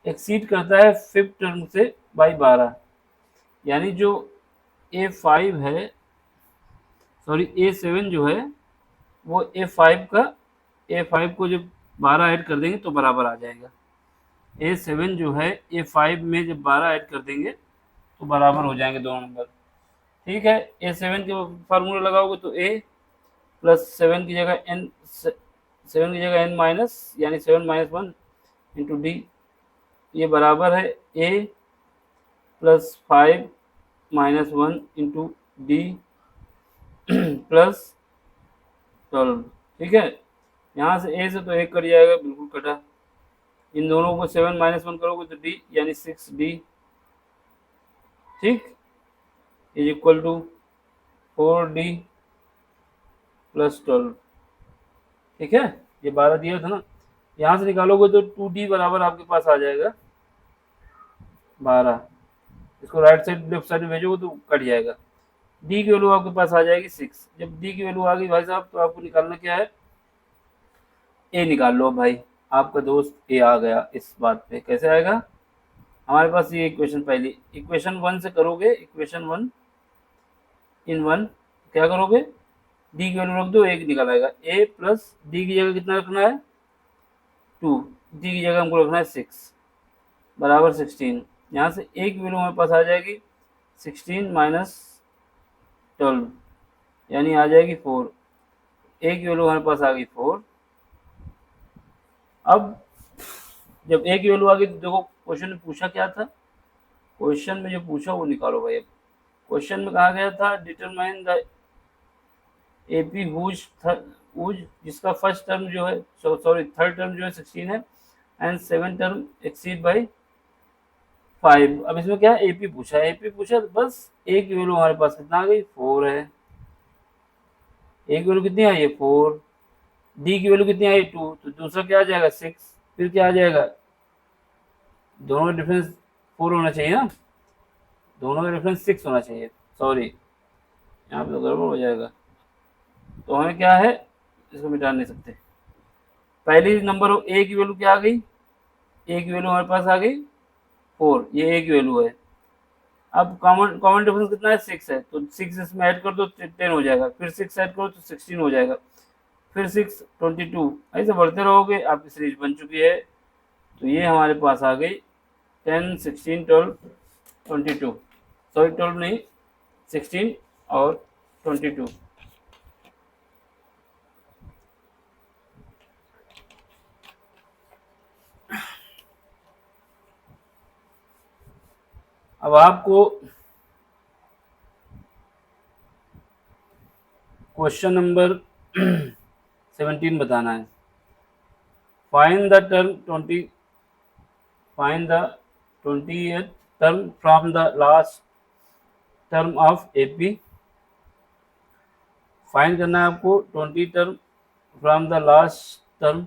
एक्सीड करता है फिफ्थ टर्म से बाई 12, यानी जो A5 है, सॉरी A7 जो है वो A5 का, A5 को जब 12 ऐड कर देंगे तो बराबर आ जाएगा। A7 जो है A5 में जब 12 ऐड कर देंगे तो बराबर हो जाएंगे दोनों नंबर, ठीक है। A7 के फार्मूला लगाओगे तो A प्लस 7 की जगह N, 7 की जगह N माइनस, यानी 7 माइनस 1 इंटू डी, ये बराबर है A plus 5 minus 1 into D plus 12, ठीक है। यहाँ से ए से तो एक कट जाएगा, बिल्कुल कटा। इन दोनों को 7 माइनस 1 करोगे तो डी, यानी 6d, ठीक, is equal to 4d plus 12, ठीक है। ये 12 दिया था ना, यहाँ से निकालोगे तो 2d बराबर आपके पास आ जाएगा 12। इसको राइट साइड लेफ्ट साइड में भेजोगे तो कट जाएगा। डी की वैल्यू आपके पास आ जाएगी 6। जब डी की वैल्यू आ गई भाई साहब, तो आपको निकालना क्या है, ए निकाल लो भाई। आपका दोस्त ए आ गया इस बात पे। कैसे आएगा, हमारे पास ये इक्वेशन, पहली इक्वेशन 1 से करोगे, इक्वेशन 1 इन 1 क्या करोगे, डी की वैल्यू रख दो, एक निकल आएगा। ए प्लस डी की जगह कितना रखना है, 2, डी की जगह हमको रखना है 6 बराबर 16। यहाँ से ए की वैल्यू हमारे पास आ जाएगी 16 माइनस 12, यानी आ जाएगी 4। ए की वैल्यू हमारे पास आ गई 4। अब जब ए की वैल्यू आ गई तो देखो क्वेश्चन में पूछा क्या था, क्वेश्चन में जो पूछा वो निकालो भाई। क्वेश्चन में कहा गया था डिटरमाइन द एपी हुज जिसका फर्स्ट टर्म जो है, सॉरी थर्ड टर्म जो है 16 है एंड 7 टर्म एक्सीड बाई 5। अब इसमें क्या है, एपी पूछा है, एपी पूछा तो बस ए की वैल्यू हमारे पास कितना आ गई, 4 है। ए की वैल्यू कितनी आई है, 4। डी की वैल्यू कितनी आई, 2, तो दूसरा क्या आ जाएगा 6। फिर क्या आ जाएगा, दोनों का डिफरेंस 4 होना चाहिए ना, दोनों का रेफरेंस 6 होना चाहिए, सॉरी यहाँ पे तो गड़बड़ हो जाएगा। तो हमें क्या है, इसको मिटा नहीं सकते। पहली नंबर ए की वैल्यू क्या आ गई, ए की वैल्यू हमारे पास आ गई 4, ये ए की वैल्यू है। अब कॉमन कॉमन डिफरेंस कितना है, 6 है, तो 6 इसमें ऐड कर दो 10 हो जाएगा, फिर 6 ऐड करो तो 16 हो जाएगा, फिर 6 22, ऐसे बढ़ते रहोगे, आपकी सीरीज बन चुकी है। तो ये हमारे पास आ गई 10 16 12 22, सॉरी 12 नहीं 16 और 22। अब आपको क्वेश्चन नंबर 17 बताना है। Find the term 20th term from the last term of AP। Find करना है आपको 20 term from the last term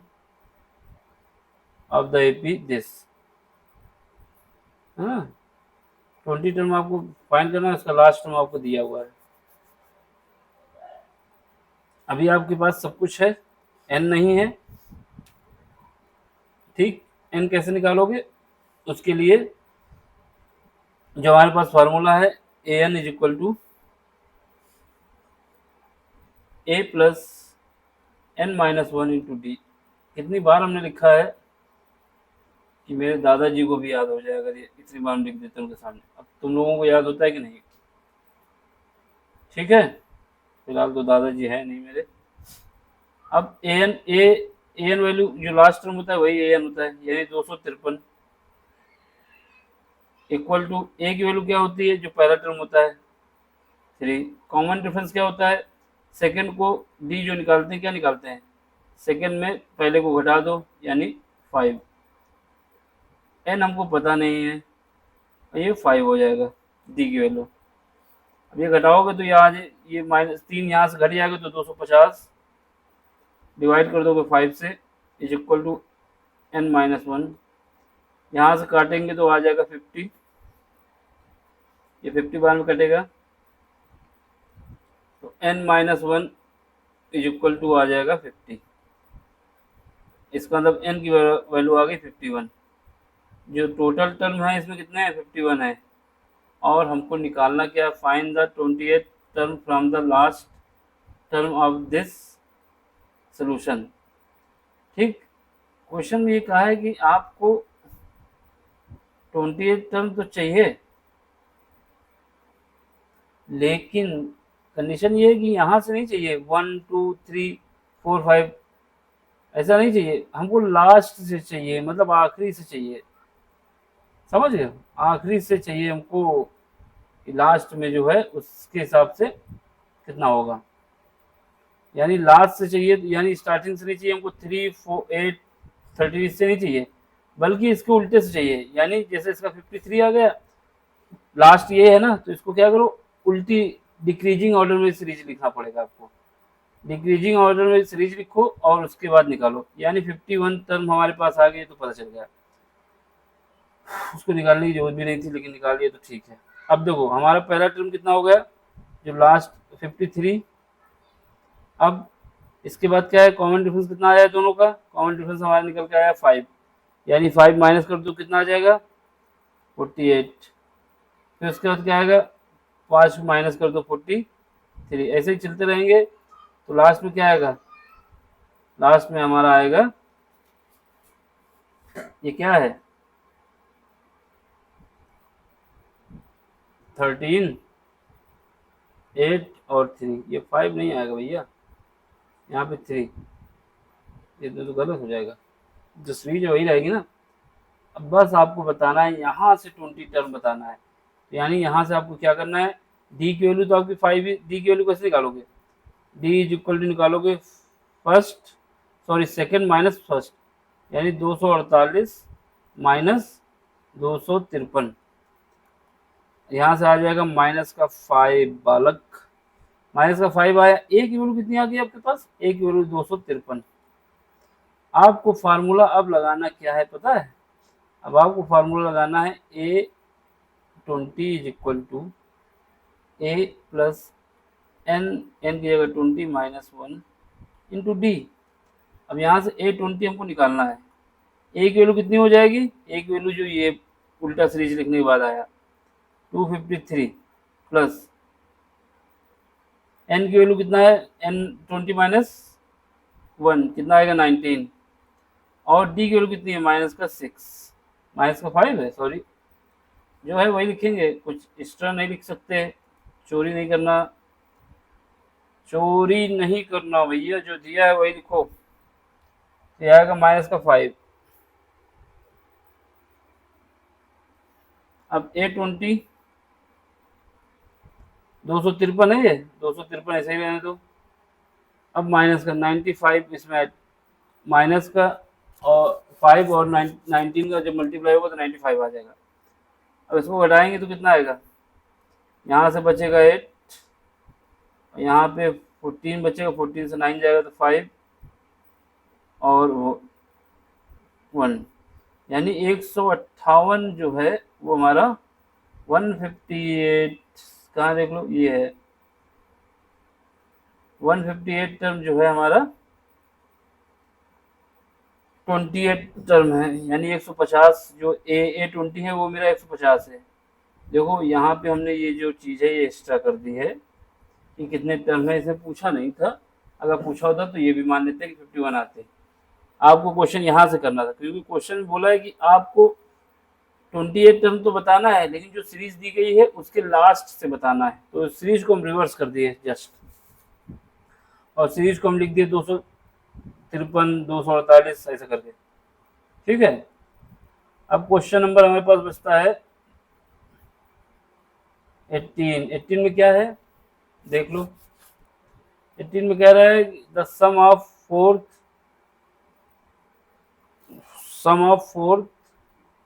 of the AP this, है ना। 20 टर्म आपको फाइंड करना है, उसका लास्ट टर्म आपको दिया हुआ है। अभी आपके पास सब कुछ है, n नहीं है, ठीक। n कैसे निकालोगे, उसके लिए जो हमारे पास फार्मूला है an is equal to a plus n minus 1 into D. कितनी बार हमने लिखा है कि मेरे दादाजी को भी याद हो जाएगा, ये इतनी बार लिख देते हैं उनके सामने। अब तुम लोगों को याद होता है कि नहीं, ठीक है। फिलहाल तो दादाजी है नहीं मेरे। अब an वैल्यू जो लास्ट टर्म होता है वही an होता है, यानी 253 इक्वल टू a की वैल्यू क्या होती है, जो पहला टर्म होता है 3। कॉमन डिफरेंस क्या होता है, सेकंड को d जो निकालते हैं, क्या निकालते हैं, सेकंड में पहले को घटा दो यानी 5। n हमको पता नहीं है, ये 5 हो जाएगा d की वैल्यू। अब ये घटाओगे तो यहाँ ये -3 यहाँ से घट जाएगा, तो 250 डिवाइड कर दोगे 5 से is equal to n minus 1। यहाँ से काटेंगे तो आ जाएगा 50, ये 50 बार में कटेगा, तो n minus 1 is equal to आ जाएगा 50। इसका मतलब n की वैल्यू आ गई 51। जो टोटल टर्म है इसमें कितने हैं, 51 है। और हमको निकालना क्या, find the 20th term from the last term of this solution, ठीक। क्वेश्चन में ये कहा है कि आपको 20th टर्म तो चाहिए, लेकिन कंडीशन ये है कि यहाँ से नहीं चाहिए 1 2 3 4 5, ऐसा नहीं चाहिए हमको, लास्ट से चाहिए, मतलब आखिरी से चाहिए, समझ गए, आखिरी से चाहिए हमको। लास्ट में जो है उसके हिसाब से कितना होगा, यानी लास्ट से चाहिए, यानी स्टार्टिंग से नहीं चाहिए हमको 3 4 8 30 से नहीं चाहिए, बल्कि इसके उल्टे से चाहिए। यानी जैसे इसका 53 आ गया, लास्ट ये है ना, तो इसको क्या करो, उल्टी डिक्रीजिंग ऑर्डर में सीरीज लिखना पड़ेगा आपको। डिक्रीजिंग ऑर्डर में सीरीज लिखो और उसके बाद निकालो, यानी 51 टर्म हमारे पास आ गए, तो पता चल गया। उसको निकालने की जरूरत भी नहीं थी, लेकिन निकाल लिया तो ठीक है। अब देखो हमारा पहला टर्म कितना हो गया, जो लास्ट 53। अब इसके बाद क्या है, कॉमन डिफरेंस कितना आया है दोनों का, कॉमन डिफरेंस हमारा निकल के आया 5, यानी 5 माइनस कर दो कितना आ जाएगा 48। फिर उसके बाद क्या आएगा, 5 माइनस कर दो 43, ऐसे ही चलते रहेंगे। तो लास्ट में क्या आएगा, लास्ट में हमारा आएगा, ये क्या है 13 8 और 3, ये 5 नहीं आएगा भैया, यहाँ पे 3, ये तो गलत हो जाएगा, जो सीरीज वही रहेगी ना। अब बस आपको बताना है, यहाँ से 20 टर्म बताना है, यानी यहाँ से आपको क्या करना है, डी की वैल्यू तो आपकी 5 है, डी की वैल्यू कैसे निकालोगे, डी इज इक्वल टू निकालोगे first, sorry second minus first, यानी 248 माइनस 253, यहाँ से आ जाएगा माइनस का 5 बालक, माइनस का 5 आया। ए की वैल्यू कितनी आ गई आपके पास, ए की वैल्यू 253। आपको फार्मूला अब लगाना क्या है पता है, अब आपको फार्मूला लगाना है A 20 is equal to A plus N की जगह 20 माइनस 1 इंटू डी। अब यहाँ से A20 हमको निकालना है। ए की वैल्यू कितनी हो जाएगी? ए की वैल्यू जो ये उल्टा सीरीज लिखने के बाद आया 253 प्लस एन की वैल्यू कितना है? एन 20 माइनस 1 कितना आएगा? 19। और डी की वैल्यू कितनी है? माइनस का 6, माइनस का 5 है, सॉरी, जो है वही लिखेंगे, कुछ एक्स्ट्रा नहीं लिख सकते। चोरी नहीं करना, चोरी नहीं करना भैया, जो दिया है वही लिखो। ये आएगा माइनस का 5। अब A20 253 है, ये 253 ऐसे ही रहने दो। अब माइनस का 95 इसमें माइनस का और 5 और 19 का जब मल्टीप्लाई होगा तो 95 आ जाएगा। अब इसको घटाएंगे तो कितना आएगा? यहाँ से बचेगा 8, यहाँ पे 14 बचेगा, 14 से 9 जाएगा तो 5 और 1, यानी 158 जो है वो हमारा 158, कहाँ देख लो, ये है 158 टर्म जो है हमारा 28 टर्म है, यानी 150। जो A20 है वो मेरा 150 है। देखो यहाँ पे हमने ये जो चीज़ है ये एक्स्ट्रा कर दी है कि कितने टर्म है, इसे पूछा नहीं था। अगर पूछा होता तो ये भी मान लेते कि 51 आते। आपको क्वेश्चन यहाँ से करना था, क्योंकि क्वेश्चन में बोला है कि आपको 28 टर्म तो बताना है, लेकिन जो सीरीज दी गई है उसके लास्ट से बताना है। तो सीरीज को हम रिवर्स कर दिए जस्ट, और सीरीज को हम लिख दिए 253, 248 ऐसे करके। ठीक है। अब क्वेश्चन नंबर हमारे पास बचता है 18। 18 में क्या है देख लो। 18 में कह रहा है the sum of fourth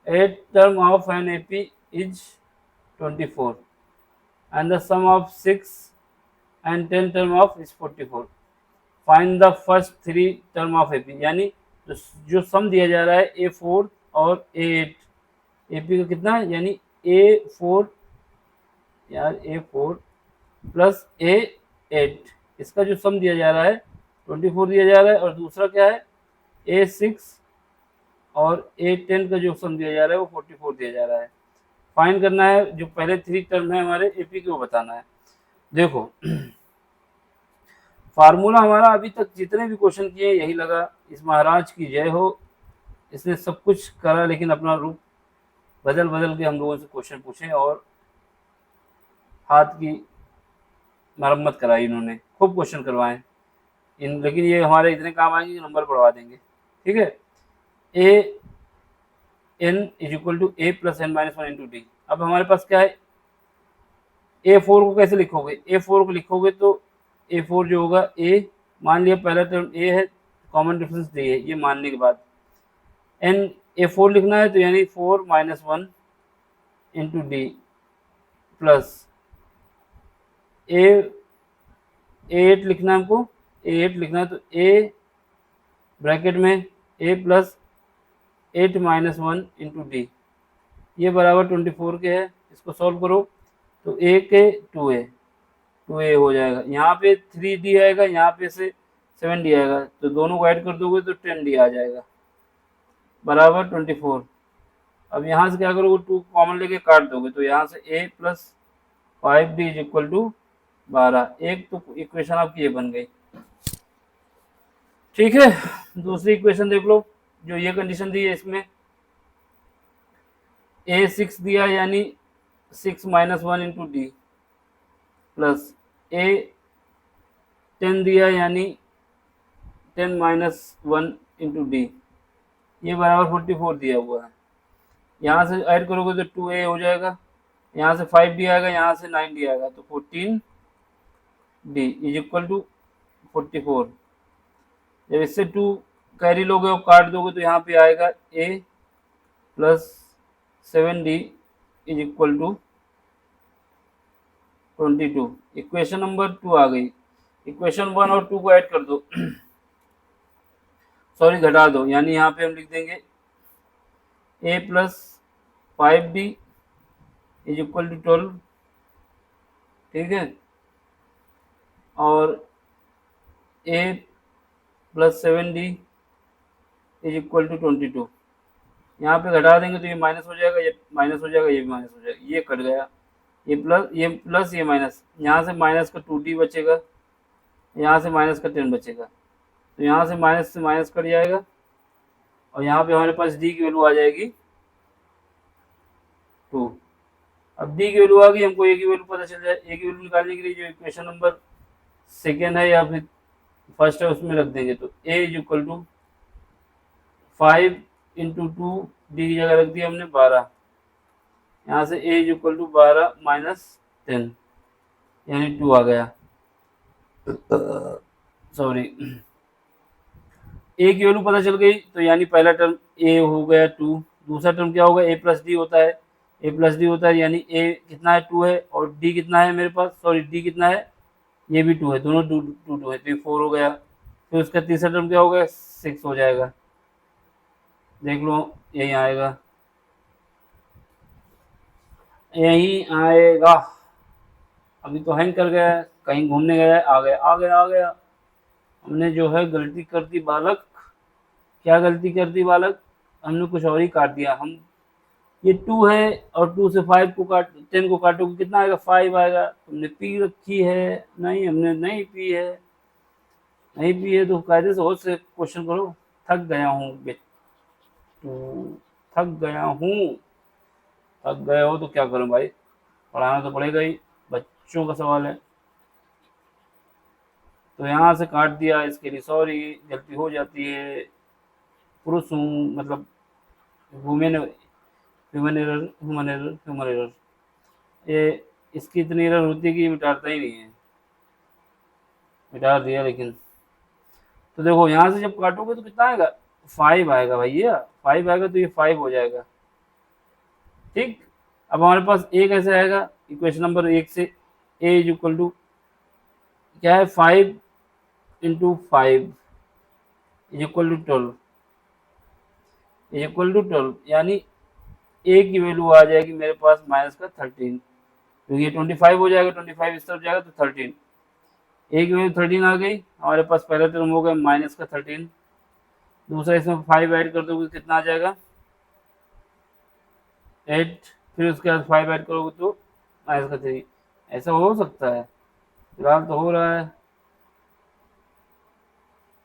8 term of an AP is 24 and the sum of 6 and 10 term of is 44. Find the first 3 term of AP। यानी जो सम दिया जा रहा है A4 और A8, AP का कितना है, यानी A4 यार A4 प्लस A8, इसका जो सम दिया जा रहा है 24 दिया जा रहा है, और दूसरा क्या है A6 और A10 का जो सम दिया जा रहा है वो 44 दिया जा रहा है। फाइंड करना है जो पहले 3 टर्म है हमारे एपी के, वो बताना है। देखो फार्मूला हमारा अभी तक जितने भी क्वेश्चन किए यही लगा, इस महाराज की जय हो, इसने सब कुछ करा, लेकिन अपना रूप बदल बदल के हम लोगों से क्वेश्चन पूछे और हाथ की मरम्मत कराई इन्होंने, खूब क्वेश्चन करवाए लेकिन ये हमारे इतने काम आएंगे कि नंबर बढ़वा देंगे। ठीक है। A N is equal to A plus N minus 1 into D. अब हमारे पास क्या है, A4 को कैसे लिखोगे? A4 को लिखोगे तो A4 जो होगा A, मान लिया पहला टर्म A है, कॉमन डिफरेंस D है, ये मानने के बाद N A4 लिखना है तो यानी 4 minus 1 into D plus A8 लिखना है हमको, A8 लिखना है तो A ब्रैकेट में A plus 8 minus 1 into D, ये बराबर 24 के है। इसको सॉल्व करो तो A के 2A हो जाएगा, यहाँ पे 3D आएगा, यहाँ पे से 7D आएगा, तो दोनों को ऐड कर दोगे तो 10D आ जाएगा बराबर 24। अब यहाँ से क्या करोगे, 2 कॉमन लेके काट दोगे तो यहाँ से A plus 5D is equal to 12। एक तो इक्वेशन आपकी ये बन गई। ठीक है। दूसरी इक्वेशन देख लो, जो ये कंडीशन दी है इसमें A6 दिया यानी 6 minus 1 into D plus A10 दिया यानी 10 माइनस 1 इंटू डी, ये बराबर 44 दिया हुआ है। यहाँ से ऐड करोगे तो 2A हो जाएगा, यहाँ से 5D आएगा, यहाँ से 9D आएगा, तो 14D इज इक्वल टू 44। जब इससे 2 कैरी लोगे और काट दोगे तो यहाँ पे आएगा A plus 7D is equal to 22। Equation number 2 आ गई। इक्वेशन 1 और 2 को ऐड कर दो सॉरी घटा दो, यानी यहाँ पे हम लिख देंगे A plus 5D is equal to 12, ठीक है, और A plus 7d is equal to 22। यहाँ पे घटा देंगे तो ये माइनस हो जाएगा, ये माइनस हो जाएगा, ये भी माइनस हो जाएगा, ये कट गया, ये प्लस ये माइनस, यहाँ से माइनस का 2d बचेगा, यहाँ से माइनस का 10 बचेगा, तो यहाँ से माइनस कट जाएगा, और यहाँ पे हमारे पास d की वैल्यू आ जाएगी 2। अब d की वैल्यू आ गई, हमको a की वैल्यू पता चल जाए। a की वैल्यू निकालने के लिए जो इक्वेशन नंबर सेकेंड है या फिर फर्स्ट है उसमें रख देंगे, तो a is equal to 5 into 2, D की जगह रख दिया हमने 12, यहाँ से a is equal to 12 minus 10 यानी 2 आ गया, सॉरी, a की वैल्यू पता चल गई, तो यानी पहला टर्म a हो गया 2, दूसरा टर्म क्या होगा, a प्लस डी होता है, a प्लस डी होता है, यानी a कितना है 2 है, और d कितना है मेरे पास, सॉरी d कितना है, ये भी 2 है, दोनों 2 2 2 है, तो ये 4 हो गया। फिर उसका तीसरा टर्म क्या होगा, 6 हो जाएगा, देख लो यही आएगा, यही आएगा। अभी तो हैंग कर गया है, कहीं घूमने गया है, आ गया। हमने जो है गलती कर दी बालक, क्या गलती कर दी बालक, हमने कुछ और ही काट दिया। हम ये 2 है और 2 से 5 को काट 10 को काटोगे कितना आएगा, 5 आएगा। तुमने पी रखी है, नहीं हमने नहीं पी है, नहीं पी है तो कायदे से और से क्वेश्चन करो। थक गया हूँ थक गया हूँ, थक गए हो तो क्या करूँ भाई, पढ़ाना तो पड़ेगा ही, बच्चों का सवाल है। तो यहाँ से काट दिया, इसके लिए सॉरी, गलती हो जाती है, पुरुष हूँ, मतलब वुमेन, ह्यूमन एरर, ये इसकी इतनी एरर होती है कि ये मिटाता ही नहीं है, मिटा दिया लेकिन। तो देखो यहाँ से जब काटोगे तो कितना आएगा, 5 आएगा भैया, 5 आएगा, तो ये 5 हो जाएगा, ठीक। अब हमारे पास a कैसे आएगा, इक्वेशन नंबर 1 से a इज इक्वल टू क्या है, 5 into 5 is equal to 12, is equal to 12, यानी a की वैल्यू आ जाएगी मेरे पास माइनस का 13, क्योंकि ये 25 हो जाएगा, 25 इस तरफ जाएगा तो 13, a की वैल्यू 13 आ गई हमारे पास, पहला टर्म हो गया माइनस का 13, दूसरा इसमें 5 ऐड कर दोगे कितना आ जाएगा 8, फिर उसके बाद 5 ऐड करोगे तो माइनस का 3। ऐसा हो सकता है, फिलहाल तो हो रहा है,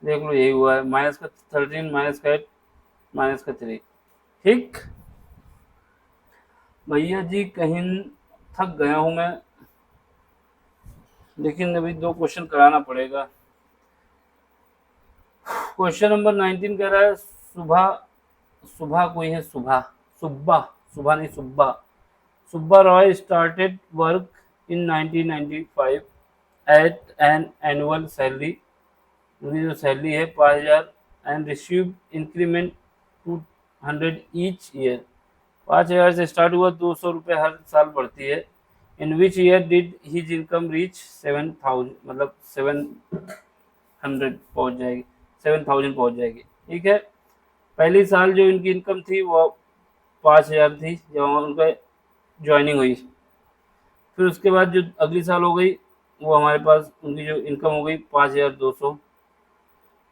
देख लो यही हुआ है, माइनस का 13 माइनस का 8 माइनस का 3, ठीक। भैया जी कहीं थक गया हूँ मैं, लेकिन अभी 2 क्वेश्चन कराना पड़ेगा। क्वेश्चन नंबर 19 कह रहा है, सुबह सुबह कोई है, सुबह सुब्बा, सुबह नहीं Subba, Subba Roy started work in 1995 at an annual salary, उनकी जो सैलरी है 5,000, and receive increment 200 each year, 5,000 से स्टार्ट हुआ, 200 रुपये हर साल बढ़ती है। In which year did his income reach 7,000, मतलब 700 पहुंच जाएगी, 7,000 पहुंच जाएगी, ठीक है। पहली साल जो इनकी इनकम थी वो 5,000 थी जब उनका ज्वाइनिंग हुई, फिर उसके बाद जो अगली साल हो गई वो हमारे पास उनकी जो इनकम हो गई 5,200,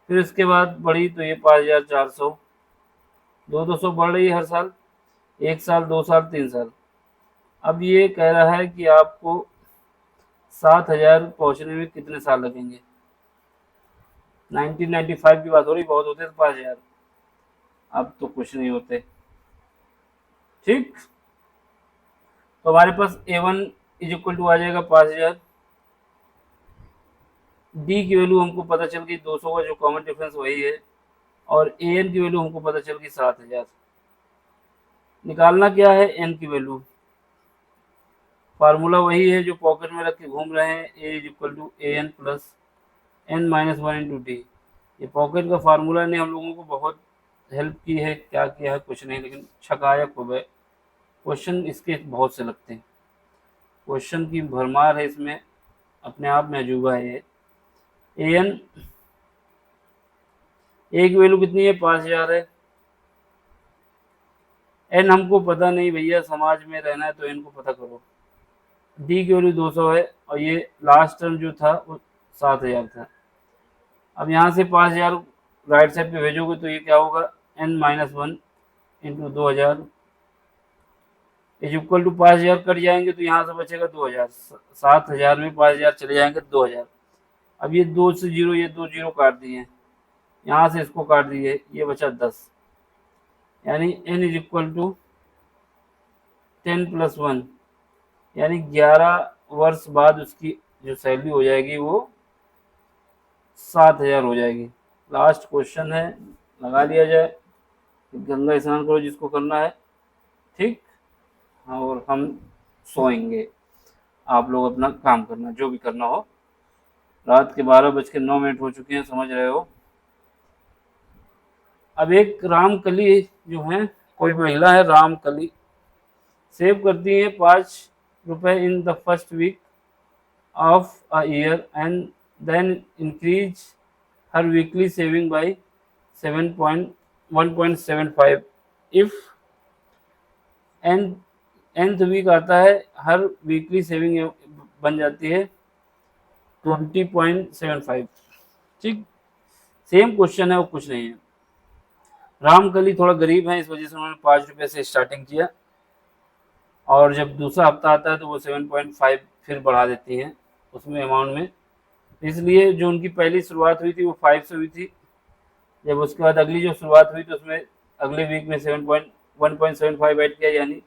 फिर उसके बाद बढ़ी तो ये 5,400, 200 बढ़ रही है हर साल, 1 साल 2 साल 3 साल। अब ये कह रहा है कि आपको 7,000 पहुंचने में कितने साल लगेंगे, 1995 की बात हो रही, बहुत होते तो 5,000, अब तो कुछ नहीं होते, ठीक। तो हमारे पास A1 इज इक्वल टू आ जाएगा 5,000, डी की वैल्यू हमको पता चल गई 200 का जो कॉमन डिफरेंस वही है, और AN की वैल्यू हमको पता चल गई 7,000। निकालना क्या है n की वैल्यू, फार्मूला वही है जो पॉकेट में रख के घूम रहे हैं, a is equal to AN plus n minus 1 into D. ये पॉकेट का फार्मूला ने हम लोगों को बहुत हेल्प की है, क्या किया है कुछ नहीं, लेकिन छकाया खूब है, क्वेश्चन इसके बहुत से लगते हैं, क्वेश्चन की भरमार है इसमें, अपने आप में अजूबा है ये। AN, ए की वैल्यू कितनी है, 5,000 है, एन हमको पता नहीं भैया, समाज में रहना है तो एन को पता करो। डी की वैल्यू 200 है और ये लास्ट टर्म जो था वो 7000 था। अब यहाँ से 5000 राइट साइड पे भेजोगे तो ये क्या होगा, N minus one into 2000 is equal to 5000 cut जाएंगे तो यहाँ से बचेगा 2000। 7000 में 5000 चले जाएंगे 2000। अब ये 2 से 0, ये 2 0 काट दिए, यहाँ से इसको काट दिए, ये बचा 10, यानी n is equal to 10 plus 1, यानी 11 वर्ष बाद उसकी जो सैलरी हो जाएगी वो 7000 हो जाएगी। लास्ट क्वेश्चन है, लगा लिया जाए। गंगा स्नान करो जिसको करना है, ठीक, और हम सोएंगे, आप लोग अपना काम करना जो भी करना हो। रात के 12:09 हो चुके हैं, समझ रहे हो। अब एक रामकली जो है, कोई महिला है रामकली, सेव करती है 5 रुपए in the first week of a year and then increase her weekly saving by 1.75 if nth week आता है, हर वीकली सेविंग बन जाती है 20.75। ठीक, सेम क्वेश्चन है, वो कुछ नहीं है। रामकली थोड़ा गरीब है, इस वजह से उन्होंने 5 रुपये से स्टार्टिंग किया, और जब दूसरा हफ्ता आता है तो वो 7.5 फिर बढ़ा देती हैं उसमें अमाउंट में। इसलिए जो उनकी पहली शुरुआत हुई थी वो 5 से हुई थी, जब उसके बाद अगली जो शुरुआत हुई तो उसमें अगले वीक में 1.75 ऐड किया, यानी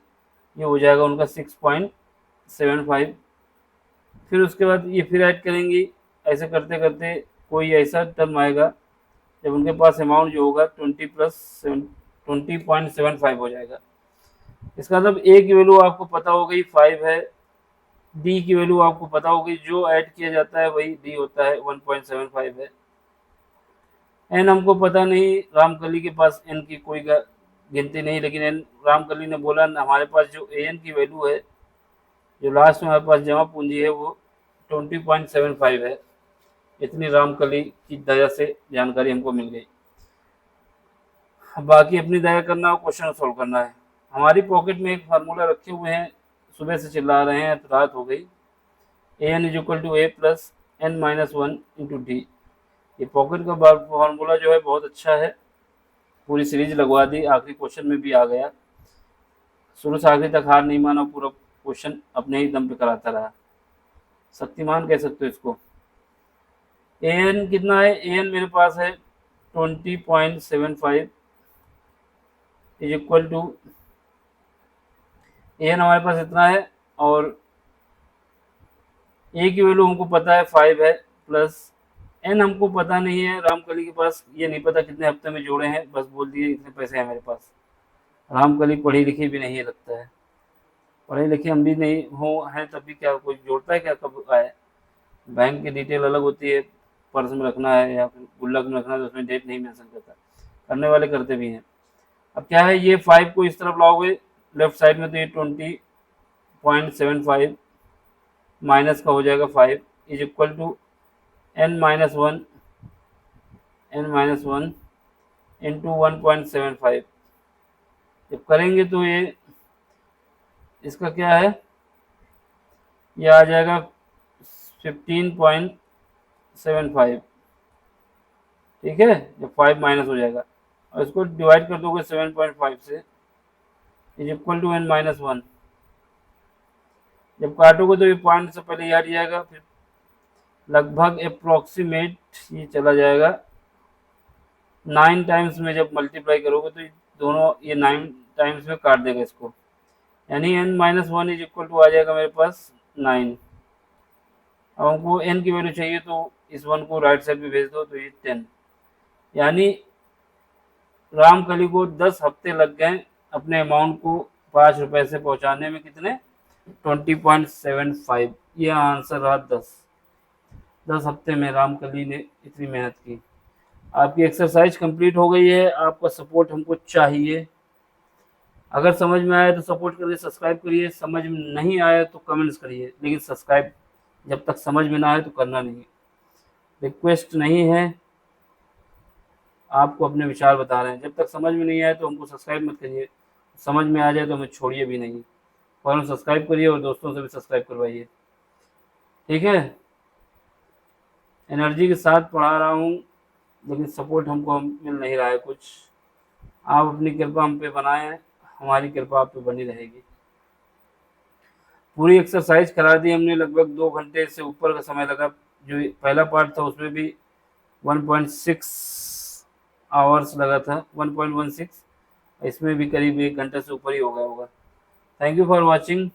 ये हो जाएगा उनका 6.75। फिर उसके बाद ये फिर ऐड करेंगी, ऐसे करते करते कोई ऐसा टर्म आएगा जब उनके पास अमाउंट जो होगा 20.75 हो जाएगा। इसका मतलब ए की वैल्यू आपको पता हो गई 5 है, डी की वैल्यू आपको पता होगी, जो ऐड किया जाता है वही डी होता है, 1.75 है। एन हमको पता नहीं, रामकली के पास एन की कोई गिनती नहीं, लेकिन एन रामकली ने बोला हमारे पास जो ए एन की वैल्यू है, जो लास्ट में हमारे पास जमा पूंजी है वो 20.75 है। इतनी रामकली की दया से जानकारी हमको मिल गई। बाकी अपनी दया करना और क्वेश्चन सॉल्व करना है। हमारी पॉकेट में एक फार्मूला रखे हुए हैं, सुबह से चिल्ला रहे हैं तो रात हो गई। A N is equal to A plus N minus one into D. ये पॉकेट का फार्मूला जो है बहुत अच्छा है, पूरी सीरीज लगवा दी, आखिरी क्वेश्चन में भी आ गया। शुरू से आखिरी तक हार नहीं माना, पूरा क्वेश्चन अपने ही दम पे कराता रहा, शक्तिमान कह सकते हो इसको। ए एन कितना है, ए एन मेरे पास है 20.75 is equal to, A N हमारे पास इतना है, और ए की वैल्यू हमको पता है 5 है, प्लस एन हमको पता नहीं है, रामकली के पास ये नहीं पता कितने हफ्ते में जोड़े हैं, बस बोल दिए इतने पैसे हैं मेरे पास। रामकली पढ़ी लिखी भी नहीं है लगता है, पढ़े लिखे हम भी नहीं हो हैं तब भी क्या कोई जोड़ता है क्या, कब आए। बैंक की डिटेल अलग होती है, पर्स में रखना है या फिर गुल्लक में रखना है तो उसमें डेट नहीं मेंशन करता, करने वाले करते भी हैं। अब क्या है, ये 5 को इस तरफ लाओगे लेफ्ट साइड में तो ये 20.75 माइनस का हो जाएगा 5 is equal to n minus one into 1.75। जब करेंगे तो ये इसका क्या है, ये आ जाएगा 15.75, ठीक है, जब 5 माइनस हो जाएगा, और इसको डिवाइड कर दोगे 7.5 से is equal to n minus one. जब काटोगे तो ये पॉइंट से पहले ये हट जाएगा, फिर लगभग अप्रोक्सीमेट ये चला जाएगा 9 टाइम्स में, जब मल्टीप्लाई करोगे तो दोनों ये 9 टाइम्स में काट देगा इसको, यानी n minus one is equal to आ जाएगा मेरे पास 9। अब हमको n की वैल्यू चाहिए तो इस 1 को राइट साइड में भेज दो तो ये 10, यानी रामकली को 10 हफ्ते लग गए अपने अमाउंट को 5 रुपए से पहुंचाने में, कितने 20.75। ये आंसर रहा 10 हफ्ते में रामकली ने इतनी मेहनत की। आपकी एक्सरसाइज कंप्लीट हो गई है, आपका सपोर्ट हमको चाहिए। अगर समझ में आया तो सपोर्ट करिए, सब्सक्राइब करिए, समझ में नहीं आया तो कमेंट्स करिए, लेकिन सब्सक्राइब जब तक समझ में ना आए तो करना नहीं, रिक्वेस्ट नहीं है, आपको अपने विचार बता रहे हैं। जब तक समझ में नहीं आए तो हमको सब्सक्राइब मत करिए, समझ में आ जाए तो हमें छोड़िए भी नहीं, फौरन सब्सक्राइब करिए और दोस्तों से भी सब्सक्राइब करवाइए, ठीक है। एनर्जी के साथ पढ़ा रहा हूँ, लेकिन सपोर्ट हमको मिल नहीं रहा है कुछ। आप अपनी कृपा हम पे बनाएं, हमारी कृपा आप पे बनी रहेगी। पूरी एक्सरसाइज करा दी हमने, लगभग 2 घंटे से ऊपर का समय लगा। जो पहला पार्ट था उसमें भी 1.6 आवर्स लगा था, 1.16, इसमें भी करीब 1 घंटे से ऊपर ही हो गया होगा। Thank you for watching.